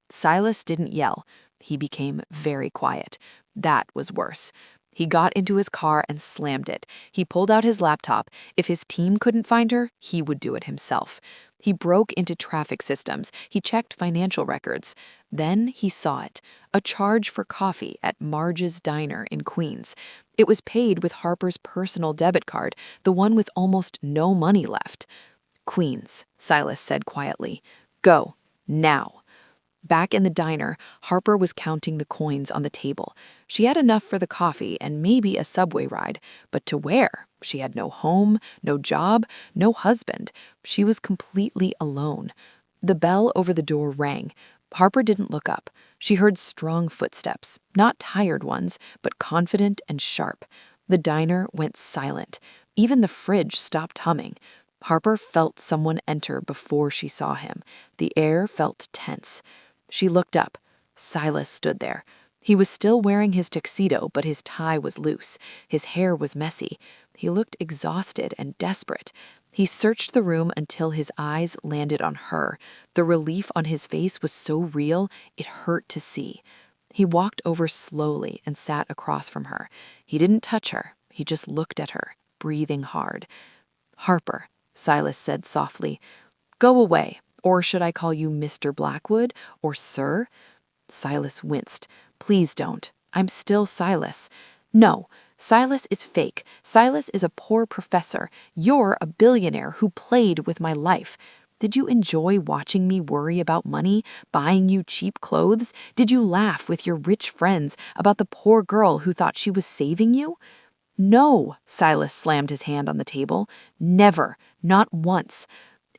Silas didn't yell. He became very quiet. That was worse. He got into his car and slammed it. He pulled out his laptop. If his team couldn't find her, he would do it himself. He broke into traffic systems. He checked financial records. Then he saw it, a charge for coffee at Marge's Diner in Queens. It was paid with Harper's personal debit card, the one with almost no money left. Queens, Silas said quietly. Go, now. Back in the diner, Harper was counting the coins on the table. She had enough for the coffee and maybe a subway ride, but to where? She had no home, no job, no husband. She was completely alone. The bell over the door rang. Harper didn't look up. She heard strong footsteps, not tired ones, but confident and sharp. The diner went silent. Even the fridge stopped humming. Harper felt someone enter before she saw him. The air felt tense. She looked up. Silas stood there. He was still wearing his tuxedo, but his tie was loose. His hair was messy. He looked exhausted and desperate. He searched the room until his eyes landed on her. The relief on his face was so real, it hurt to see. He walked over slowly and sat across from her. He didn't touch her. He just looked at her, breathing hard. Harper, Silas said softly, go away. Or should I call you Mr. Blackwood or Sir? Silas winced. Please don't. I'm still Silas. No, Silas is fake. Silas is a poor professor. You're a billionaire who played with my life. Did you enjoy watching me worry about money, buying you cheap clothes? Did you laugh with your rich friends about the poor girl who thought she was saving you? No, Silas slammed his hand on the table. Never, not once.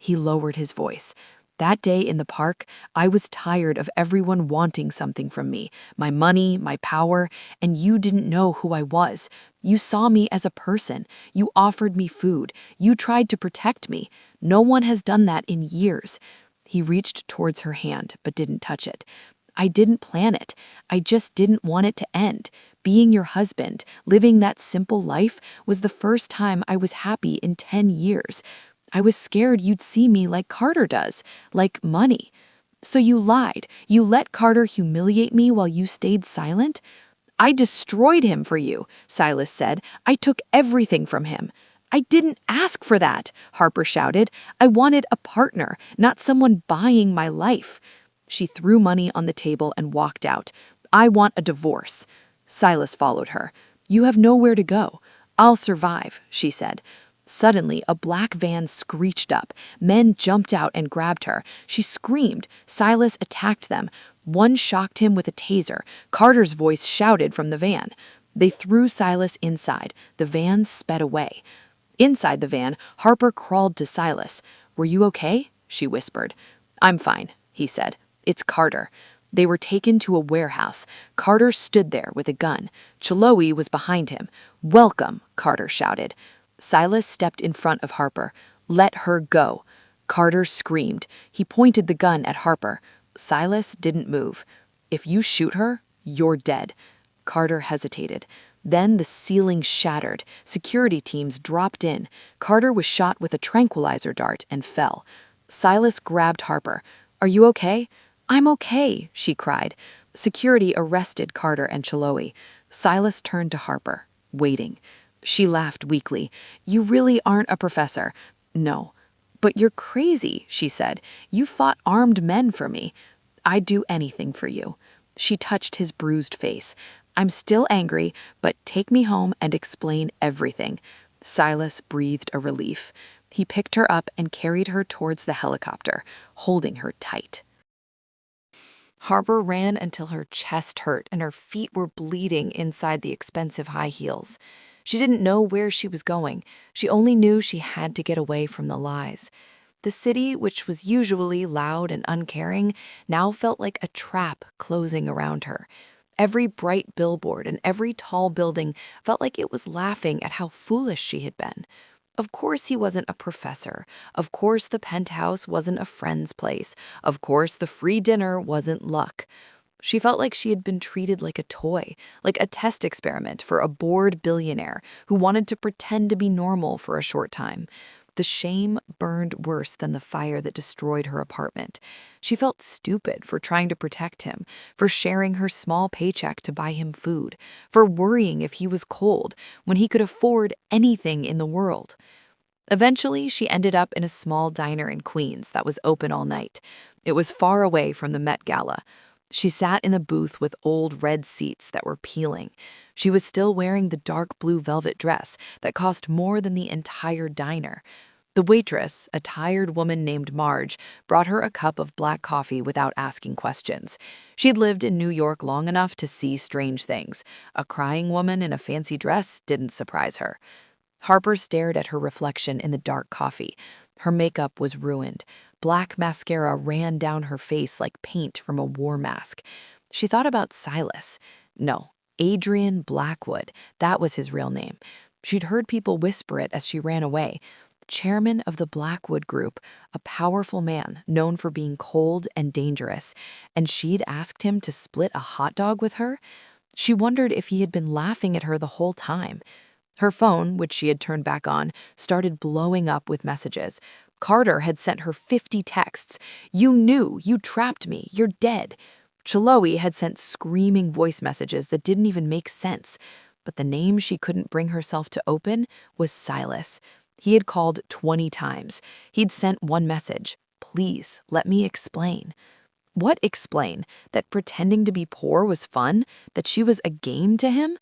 He lowered his voice. That day in the park, I was tired of everyone wanting something from me, my money, my power, and you didn't know who I was. You saw me as a person. You offered me food. You tried to protect me. No one has done that in years. He reached towards her hand, but didn't touch it. I didn't plan it. I just didn't want it to end. Being your husband, living that simple life, was the first time I was happy in 10 years. I was scared you'd see me like Carter does, like money. So you lied. You let Carter humiliate me while you stayed silent? I destroyed him for you, Silas said. I took everything from him. I didn't ask for that, Harper shouted. I wanted a partner, not someone buying my life. She threw money on the table and walked out. I want a divorce. Silas followed her. You have nowhere to go. I'll survive, she said. Suddenly, a black van screeched up. Men jumped out and grabbed her. She screamed. Silas attacked them. One shocked him with a taser. Carter's voice shouted from the van. They threw Silas inside. The van sped away. Inside the van, Harper crawled to Silas. Were you okay? She whispered. I'm fine, he said. It's Carter. They were taken to a warehouse. Carter stood there with a gun. Chiloe was behind him. Welcome, Carter shouted. Silas stepped in front of Harper. Let her go. Carter screamed. He pointed the gun at Harper. Silas didn't move. If you shoot her, you're dead. Carter hesitated. Then the ceiling shattered. Security teams dropped in. Carter was shot with a tranquilizer dart and fell. Silas grabbed Harper. Are you okay? I'm okay, she cried. Security arrested Carter and Chiloe. Silas turned to Harper, waiting. She laughed weakly. You really aren't a professor. No. But you're crazy, she said. You fought armed men for me. I'd do anything for you. She touched his bruised face. I'm still angry, but take me home and explain everything. Silas breathed a relief. He picked her up and carried her towards the helicopter, holding her tight. Harper ran until her chest hurt and her feet were bleeding inside the expensive high heels. She didn't know where she was going. She only knew she had to get away from the lies. The city, which was usually loud and uncaring, now felt like a trap closing around her. Every bright billboard and every tall building felt like it was laughing at how foolish she had been. Of course he wasn't a professor. Of course the penthouse wasn't a friend's place. Of course the free dinner wasn't luck. She felt like she had been treated like a toy, like a test experiment for a bored billionaire who wanted to pretend to be normal for a short time. The shame burned worse than the fire that destroyed her apartment. She felt stupid for trying to protect him, for sharing her small paycheck to buy him food, for worrying if he was cold when he could afford anything in the world. Eventually, she ended up in a small diner in Queens that was open all night. It was far away from the Met Gala. She sat in the booth with old red seats that were peeling. She was still wearing the dark blue velvet dress that cost more than the entire diner. The waitress, a tired woman named Marge, brought her a cup of black coffee without asking questions. She'd lived in New York long enough to see strange things. A crying woman in a fancy dress didn't surprise her. Harper stared at her reflection in the dark coffee. Her makeup was ruined. Black mascara ran down her face like paint from a war mask. She thought about Silas. No, Adrien Blackwood. That was his real name. She'd heard people whisper it as she ran away. Chairman of the Blackwood Group, a powerful man known for being cold and dangerous, and she'd asked him to split a hot dog with her? She wondered if he had been laughing at her the whole time. Her phone, which she had turned back on, started blowing up with messages. Carter had sent her 50 texts. "You knew, you trapped me, you're dead." Chloe had sent screaming voice messages that didn't even make sense. But the name she couldn't bring herself to open was Silas. He had called 20 times. He'd sent one message: "Please, let me explain." What explain? That pretending to be poor was fun? That she was a game to him?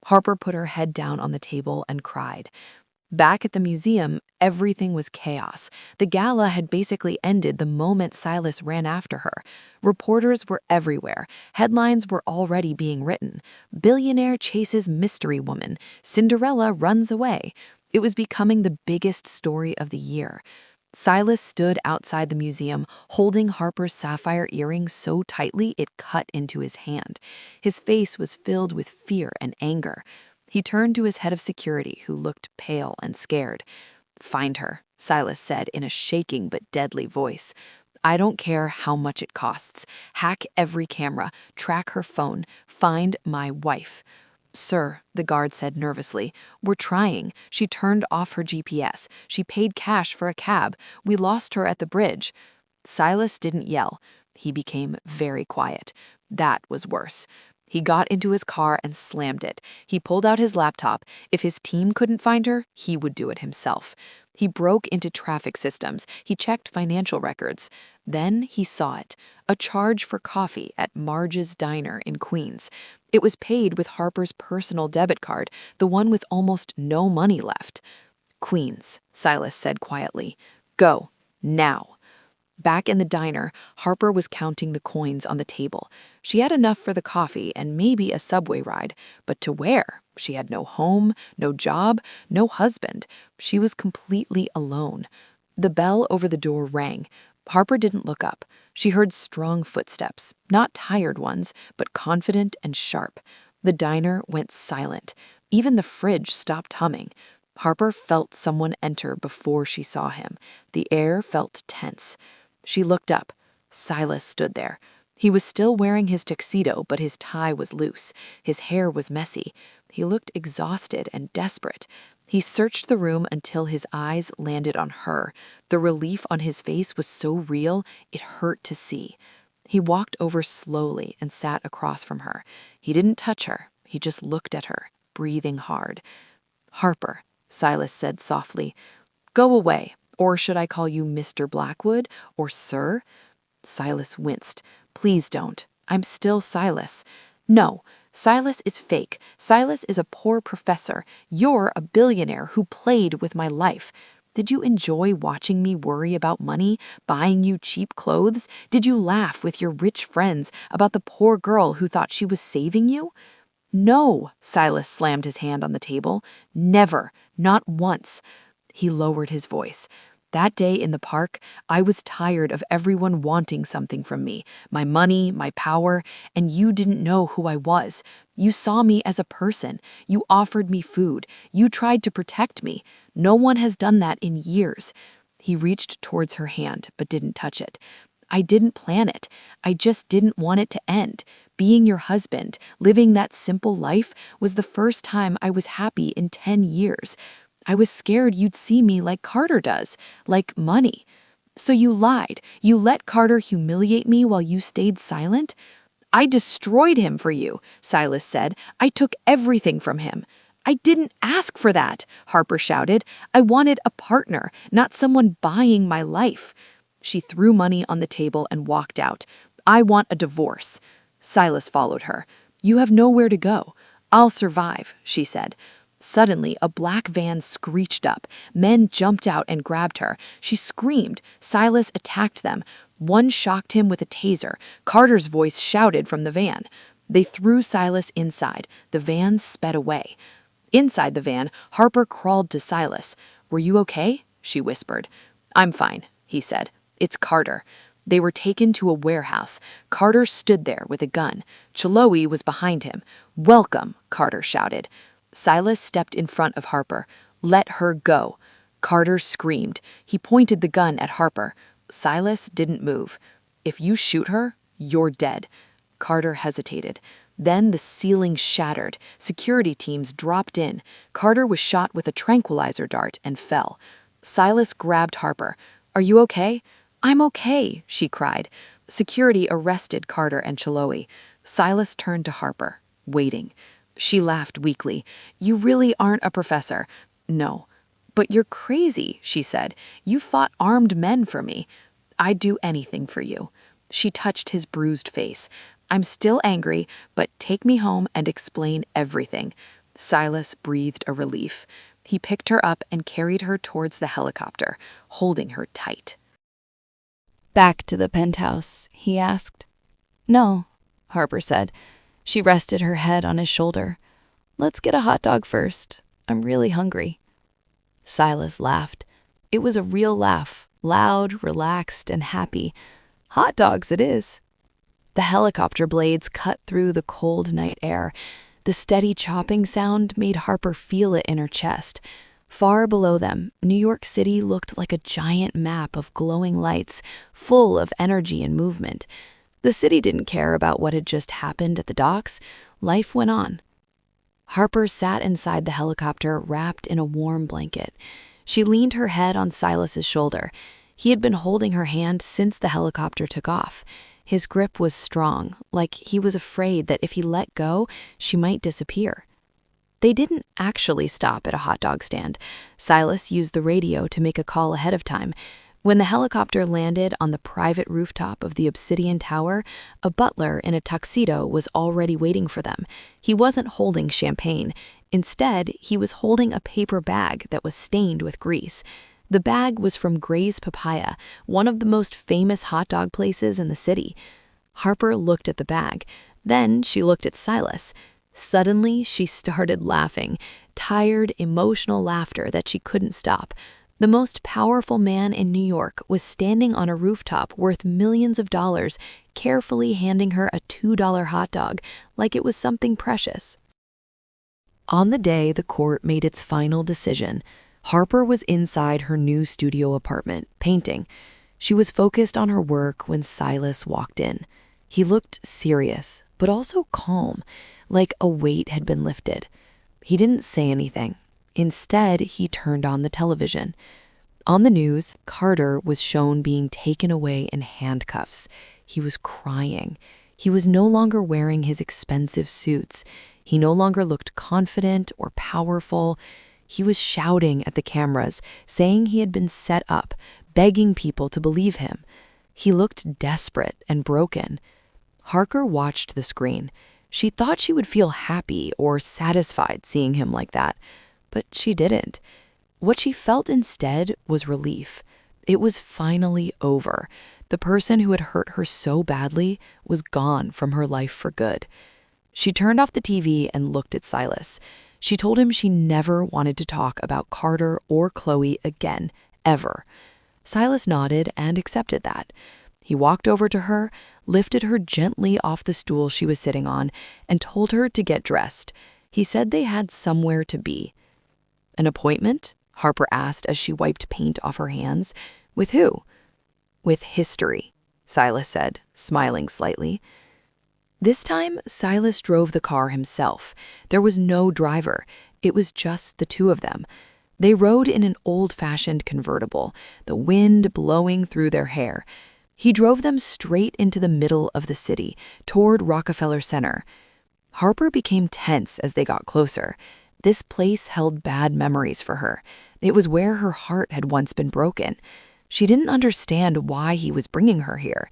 Harper put her head down on the table and cried. Back at the museum, everything was chaos. The gala had basically ended the moment Silas ran after her. Reporters were everywhere. Headlines were already being written. Billionaire chases mystery woman. Cinderella runs away. It was becoming the biggest story of the year. Silas stood outside the museum, holding Harper's sapphire earring so tightly it cut into his hand. His face was filled with fear and anger. He turned to his head of security, who looked pale and scared. "Find her," Silas said in a shaking but deadly voice. "I don't care how much it costs. Hack every camera, track her phone, find my wife." "Sir," the guard said nervously, "we're trying. She turned off her GPS. She paid cash for a cab. We lost her at the bridge." Silas didn't yell. He became very quiet. That was worse. He got into his car and slammed it. He pulled out his laptop. If his team couldn't find her, he would do it himself. He broke into traffic systems. He checked financial records. Then he saw it. A charge for coffee at Marge's Diner in Queens. It was paid with Harper's personal debit card, the one with almost no money left. "Queens," Silas said quietly. "Go. Now." Back in the diner, Harper was counting the coins on the table. She had enough for the coffee and maybe a subway ride, but to where? She had no home, no job, no husband. She was completely alone. The bell over the door rang. Harper didn't look up. She heard strong footsteps, not tired ones, but confident and sharp. The diner went silent. Even the fridge stopped humming. Harper felt someone enter before she saw him. The air felt tense. She looked up. Silas stood there. He was still wearing his tuxedo, but his tie was loose. His hair was messy. He looked exhausted and desperate. He searched the room until his eyes landed on her. The relief on his face was so real, it hurt to see. He walked over slowly and sat across from her. He didn't touch her. He just looked at her, breathing hard. "Harper," Silas said softly, "go away. Or should I call you Mr. Blackwood or Sir?" Silas winced. "Please don't. I'm still Silas." "No, Silas is fake. Silas is a poor professor. You're a billionaire who played with my life. Did you enjoy watching me worry about money, buying you cheap clothes? Did you laugh with your rich friends about the poor girl who thought she was saving you?" "No," Silas slammed his hand on the table. "Never. Not once." He lowered his voice. That day in the park, I was tired of everyone wanting something from me, my money, my power, and you didn't know who I was. You saw me as a person. You offered me food. You tried to protect me. No one has done that in years. He reached towards her hand, but didn't touch it. I didn't plan it. I just didn't want it to end. Being your husband, living that simple life, was the first time I was happy in 10 years. I was scared you'd see me like Carter does, like money. So you lied. You let Carter humiliate me while you stayed silent? I destroyed him for you, Silas said. I took everything from him. I didn't ask for that, Harper shouted. I wanted a partner, not someone buying my life. She threw money on the table and walked out. I want a divorce. Silas followed her. You have nowhere to go. I'll survive, she said. Suddenly, a black van screeched up. Men jumped out and grabbed her. She screamed. Silas attacked them. One shocked him with a taser. Carter's voice shouted from the van. They threw Silas inside. The van sped away. Inside the van, Harper crawled to Silas. Were you okay? She whispered. I'm fine, he said. It's Carter. They were taken to a warehouse. Carter stood there with a gun. Chloe was behind him. Welcome, Carter shouted. Silas stepped in front of Harper. Let her go. Carter screamed. He pointed the gun at Harper. Silas didn't move. If you shoot her, you're dead. Carter hesitated. Then the ceiling shattered. Security teams dropped in. Carter was shot with a tranquilizer dart and fell. Silas grabbed Harper. Are you okay? I'm okay, she cried. Security arrested Carter and Chloe. Silas turned to Harper, waiting. She laughed weakly. You really aren't a professor. No. But you're crazy, she said. You fought armed men for me. I'd do anything for you. She touched his bruised face. I'm still angry, but take me home and explain everything. Silas breathed a relief. He picked her up and carried her towards the helicopter, holding her tight. Back to the penthouse, he asked. No, Harper said. She rested her head on his shoulder. Let's get a hot dog first. I'm really hungry. Silas laughed. It was a real laugh, loud, relaxed, and happy. Hot dogs it is. The helicopter blades cut through the cold night air. The steady chopping sound made Harper feel it in her chest. Far below them, New York City looked like a giant map of glowing lights, full of energy and movement. The city didn't care about what had just happened at the docks. Life went on. Harper sat inside the helicopter, wrapped in a warm blanket. She leaned her head on Silas's shoulder. He had been holding her hand since the helicopter took off. His grip was strong, like he was afraid that if he let go, she might disappear. They didn't actually stop at a hot dog stand. Silas used the radio to make a call ahead of time. When the helicopter landed on the private rooftop of the Obsidian Tower, a butler in a tuxedo was already waiting for them. He wasn't holding champagne. Instead, he was holding a paper bag that was stained with grease. The bag was from Gray's Papaya, one of the most famous hot dog places in the city. Harper looked at the bag. Then she looked at Silas. Suddenly, she started laughing, tired, emotional laughter that she couldn't stop. The most powerful man in New York was standing on a rooftop worth millions of dollars, carefully handing her a $2 hot dog like it was something precious. On the day the court made its final decision, Harper was inside her new studio apartment, painting. She was focused on her work when Silas walked in. He looked serious, but also calm, like a weight had been lifted. He didn't say anything. Instead, he turned on the television. On the news, Carter was shown being taken away in handcuffs. He was crying. He was no longer wearing his expensive suits. He no longer looked confident or powerful. He was shouting at the cameras, saying he had been set up, begging people to believe him. He looked desperate and broken. Harper watched the screen. She thought she would feel happy or satisfied seeing him like that, but she didn't. What she felt instead was relief. It was finally over. The person who had hurt her so badly was gone from her life for good. She turned off the TV and looked at Silas. She told him she never wanted to talk about Carter or Chloe again, ever. Silas nodded and accepted that. He walked over to her, lifted her gently off the stool she was sitting on, and told her to get dressed. He said they had somewhere to be. An appointment? Harper asked as she wiped paint off her hands. With who? With history, Silas said, smiling slightly. This time, Silas drove the car himself. There was no driver. It was just the two of them. They rode in an old-fashioned convertible, the wind blowing through their hair. He drove them straight into the middle of the city, toward Rockefeller Center. Harper became tense as they got closer. This place held bad memories for her. It was where her heart had once been broken. She didn't understand why he was bringing her here.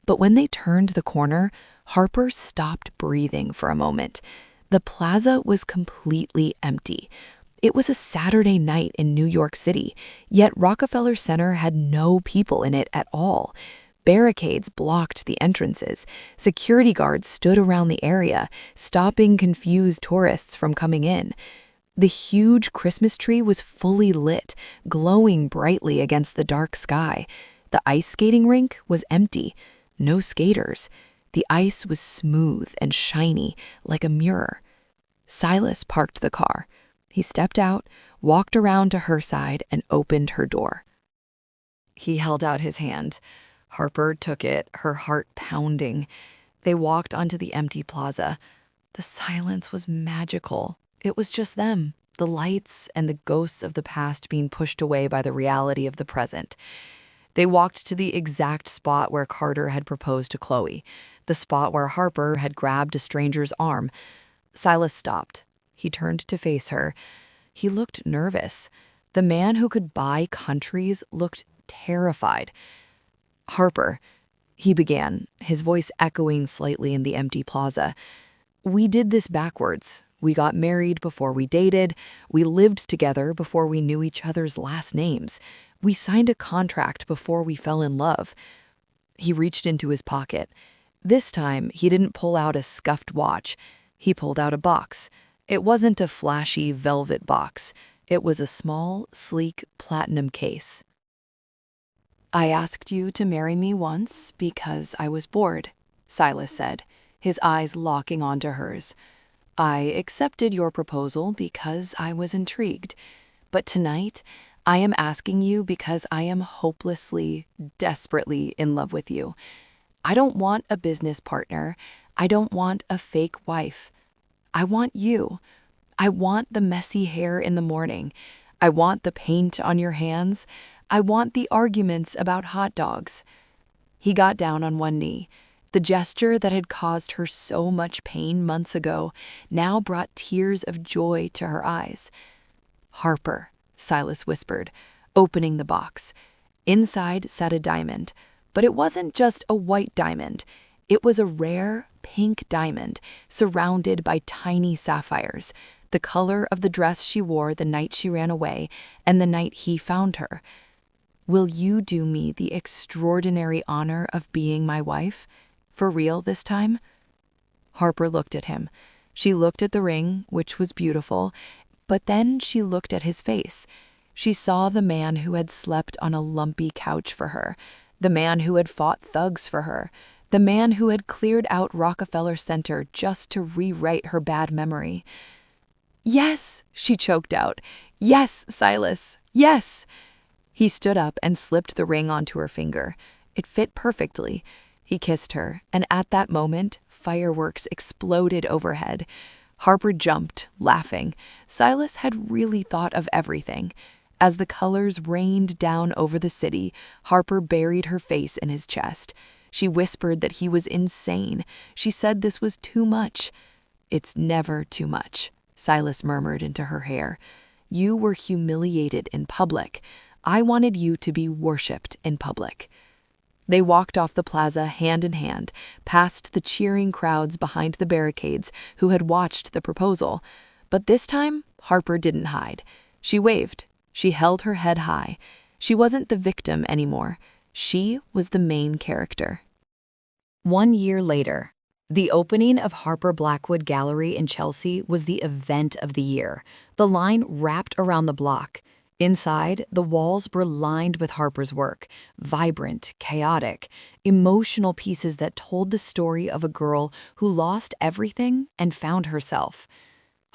But when they turned the corner, Harper stopped breathing for a moment. The plaza was completely empty. It was a Saturday night in New York City, yet Rockefeller Center had no people in it at all. Barricades blocked the entrances. Security guards stood around the area, stopping confused tourists from coming in. The huge Christmas tree was fully lit, glowing brightly against the dark sky. The ice skating rink was empty. No skaters. The ice was smooth and shiny, like a mirror. Silas parked the car. He stepped out, walked around to her side, and opened her door. He held out his hand. Harper took it, her heart pounding. They walked onto the empty plaza. The silence was magical. It was just them, the lights and the ghosts of the past being pushed away by the reality of the present. They walked to the exact spot where Carter had proposed to Chloe, the spot where Harper had grabbed a stranger's arm. Silas stopped. He turned to face her. He looked nervous. The man who could buy countries looked terrified. Harper, he began, his voice echoing slightly in the empty plaza. We did this backwards. We got married before we dated. We lived together before we knew each other's last names. We signed a contract before we fell in love. He reached into his pocket. This time, he didn't pull out a scuffed watch. He pulled out a box. It wasn't a flashy velvet box. It was a small, sleek platinum case. I asked you to marry me once because I was bored, Silas said, his eyes locking onto hers. I accepted your proposal because I was intrigued. But tonight, I am asking you because I am hopelessly, desperately in love with you. I don't want a business partner. I don't want a fake wife. I want you. I want the messy hair in the morning. I want the paint on your hands. I want the arguments about hot dogs. He got down on one knee. The gesture that had caused her so much pain months ago now brought tears of joy to her eyes. Harper, Silas whispered, opening the box. Inside sat a diamond, but it wasn't just a white diamond. It was a rare pink diamond surrounded by tiny sapphires, the color of the dress she wore the night she ran away and the night he found her. Will you do me the extraordinary honor of being my wife? For real this time? Harper looked at him. She looked at the ring, which was beautiful, but then she looked at his face. She saw the man who had slept on a lumpy couch for her, the man who had fought thugs for her, the man who had cleared out Rockefeller Center just to rewrite her bad memory. Yes, she choked out. Yes, Silas, yes. He stood up and slipped the ring onto her finger. It fit perfectly. He kissed her, and at that moment, fireworks exploded overhead. Harper jumped, laughing. Silas had really thought of everything. As the colors rained down over the city, Harper buried her face in his chest. She whispered that he was insane. She said this was too much. It's never too much, Silas murmured into her hair. You were humiliated in public. I wanted you to be worshipped in public. They walked off the plaza hand in hand, past the cheering crowds behind the barricades who had watched the proposal. But this time, Harper didn't hide. She waved. She held her head high. She wasn't the victim anymore. She was the main character. 1 year later, the opening of Harper Blackwood Gallery in Chelsea was the event of the year. The line wrapped around the block. Inside, the walls were lined with Harper's work, vibrant, chaotic, emotional pieces that told the story of a girl who lost everything and found herself.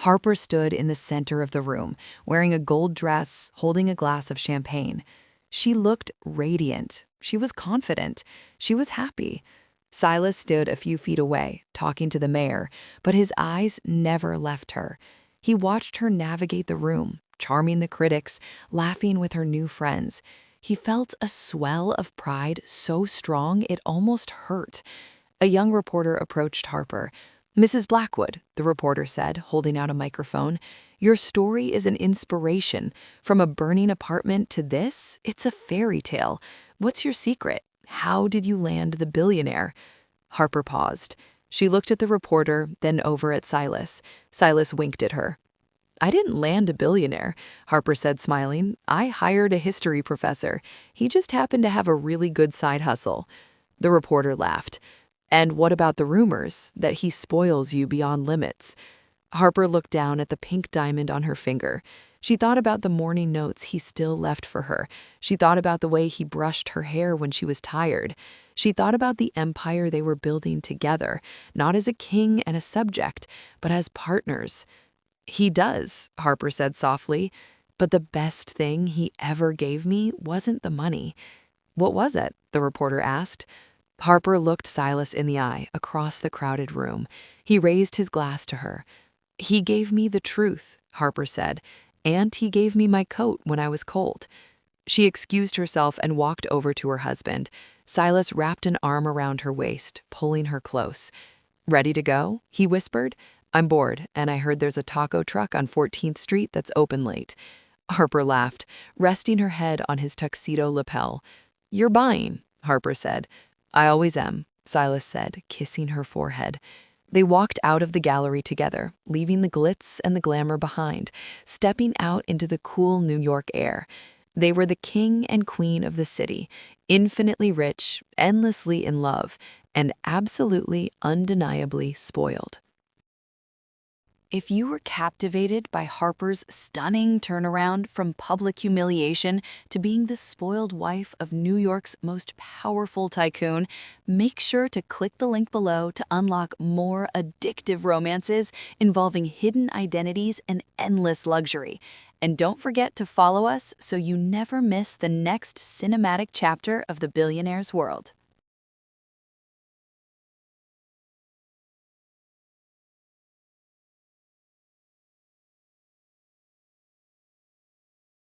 Harper stood in the center of the room, wearing a gold dress, holding a glass of champagne. She looked radiant. She was confident. She was happy. Silas stood a few feet away, talking to the mayor, but his eyes never left her. He watched her navigate the room, charming the critics, laughing with her new friends. He felt a swell of pride so strong it almost hurt. A young reporter approached Harper. "Mrs. Blackwood," the reporter said, holding out a microphone, "your story is an inspiration. From a burning apartment to this, it's a fairy tale. What's your secret? How did you land the billionaire?" Harper paused. She looked at the reporter, then over at Silas. Silas winked at her. "I didn't land a billionaire," Harper said, smiling. "I hired a history professor. He just happened to have a really good side hustle." The reporter laughed. "And what about the rumors that he spoils you beyond limits?" Harper looked down at the pink diamond on her finger. She thought about the morning notes he still left for her. She thought about the way he brushed her hair when she was tired. She thought about the empire they were building together, not as a king and a subject, but as partners. "He does," Harper said softly, "but the best thing he ever gave me wasn't the money." "What was it?" the reporter asked. Harper looked Silas in the eye across the crowded room. He raised his glass to her. "He gave me the truth," Harper said, "and he gave me my coat when I was cold." She excused herself and walked over to her husband. Silas wrapped an arm around her waist, pulling her close. "Ready to go?" he whispered. "I'm bored, and I heard there's a taco truck on 14th Street that's open late." Harper laughed, resting her head on his tuxedo lapel. "You're buying," Harper said. "I always am," Silas said, kissing her forehead. They walked out of the gallery together, leaving the glitz and the glamour behind, stepping out into the cool New York air. They were the king and queen of the city, infinitely rich, endlessly in love, and absolutely undeniably spoiled. If you were captivated by Harper's stunning turnaround from public humiliation to being the spoiled wife of New York's most powerful tycoon, make sure to click the link below to unlock more addictive romances involving hidden identities and endless luxury. And don't forget to follow us so you never miss the next cinematic chapter of the billionaire's world.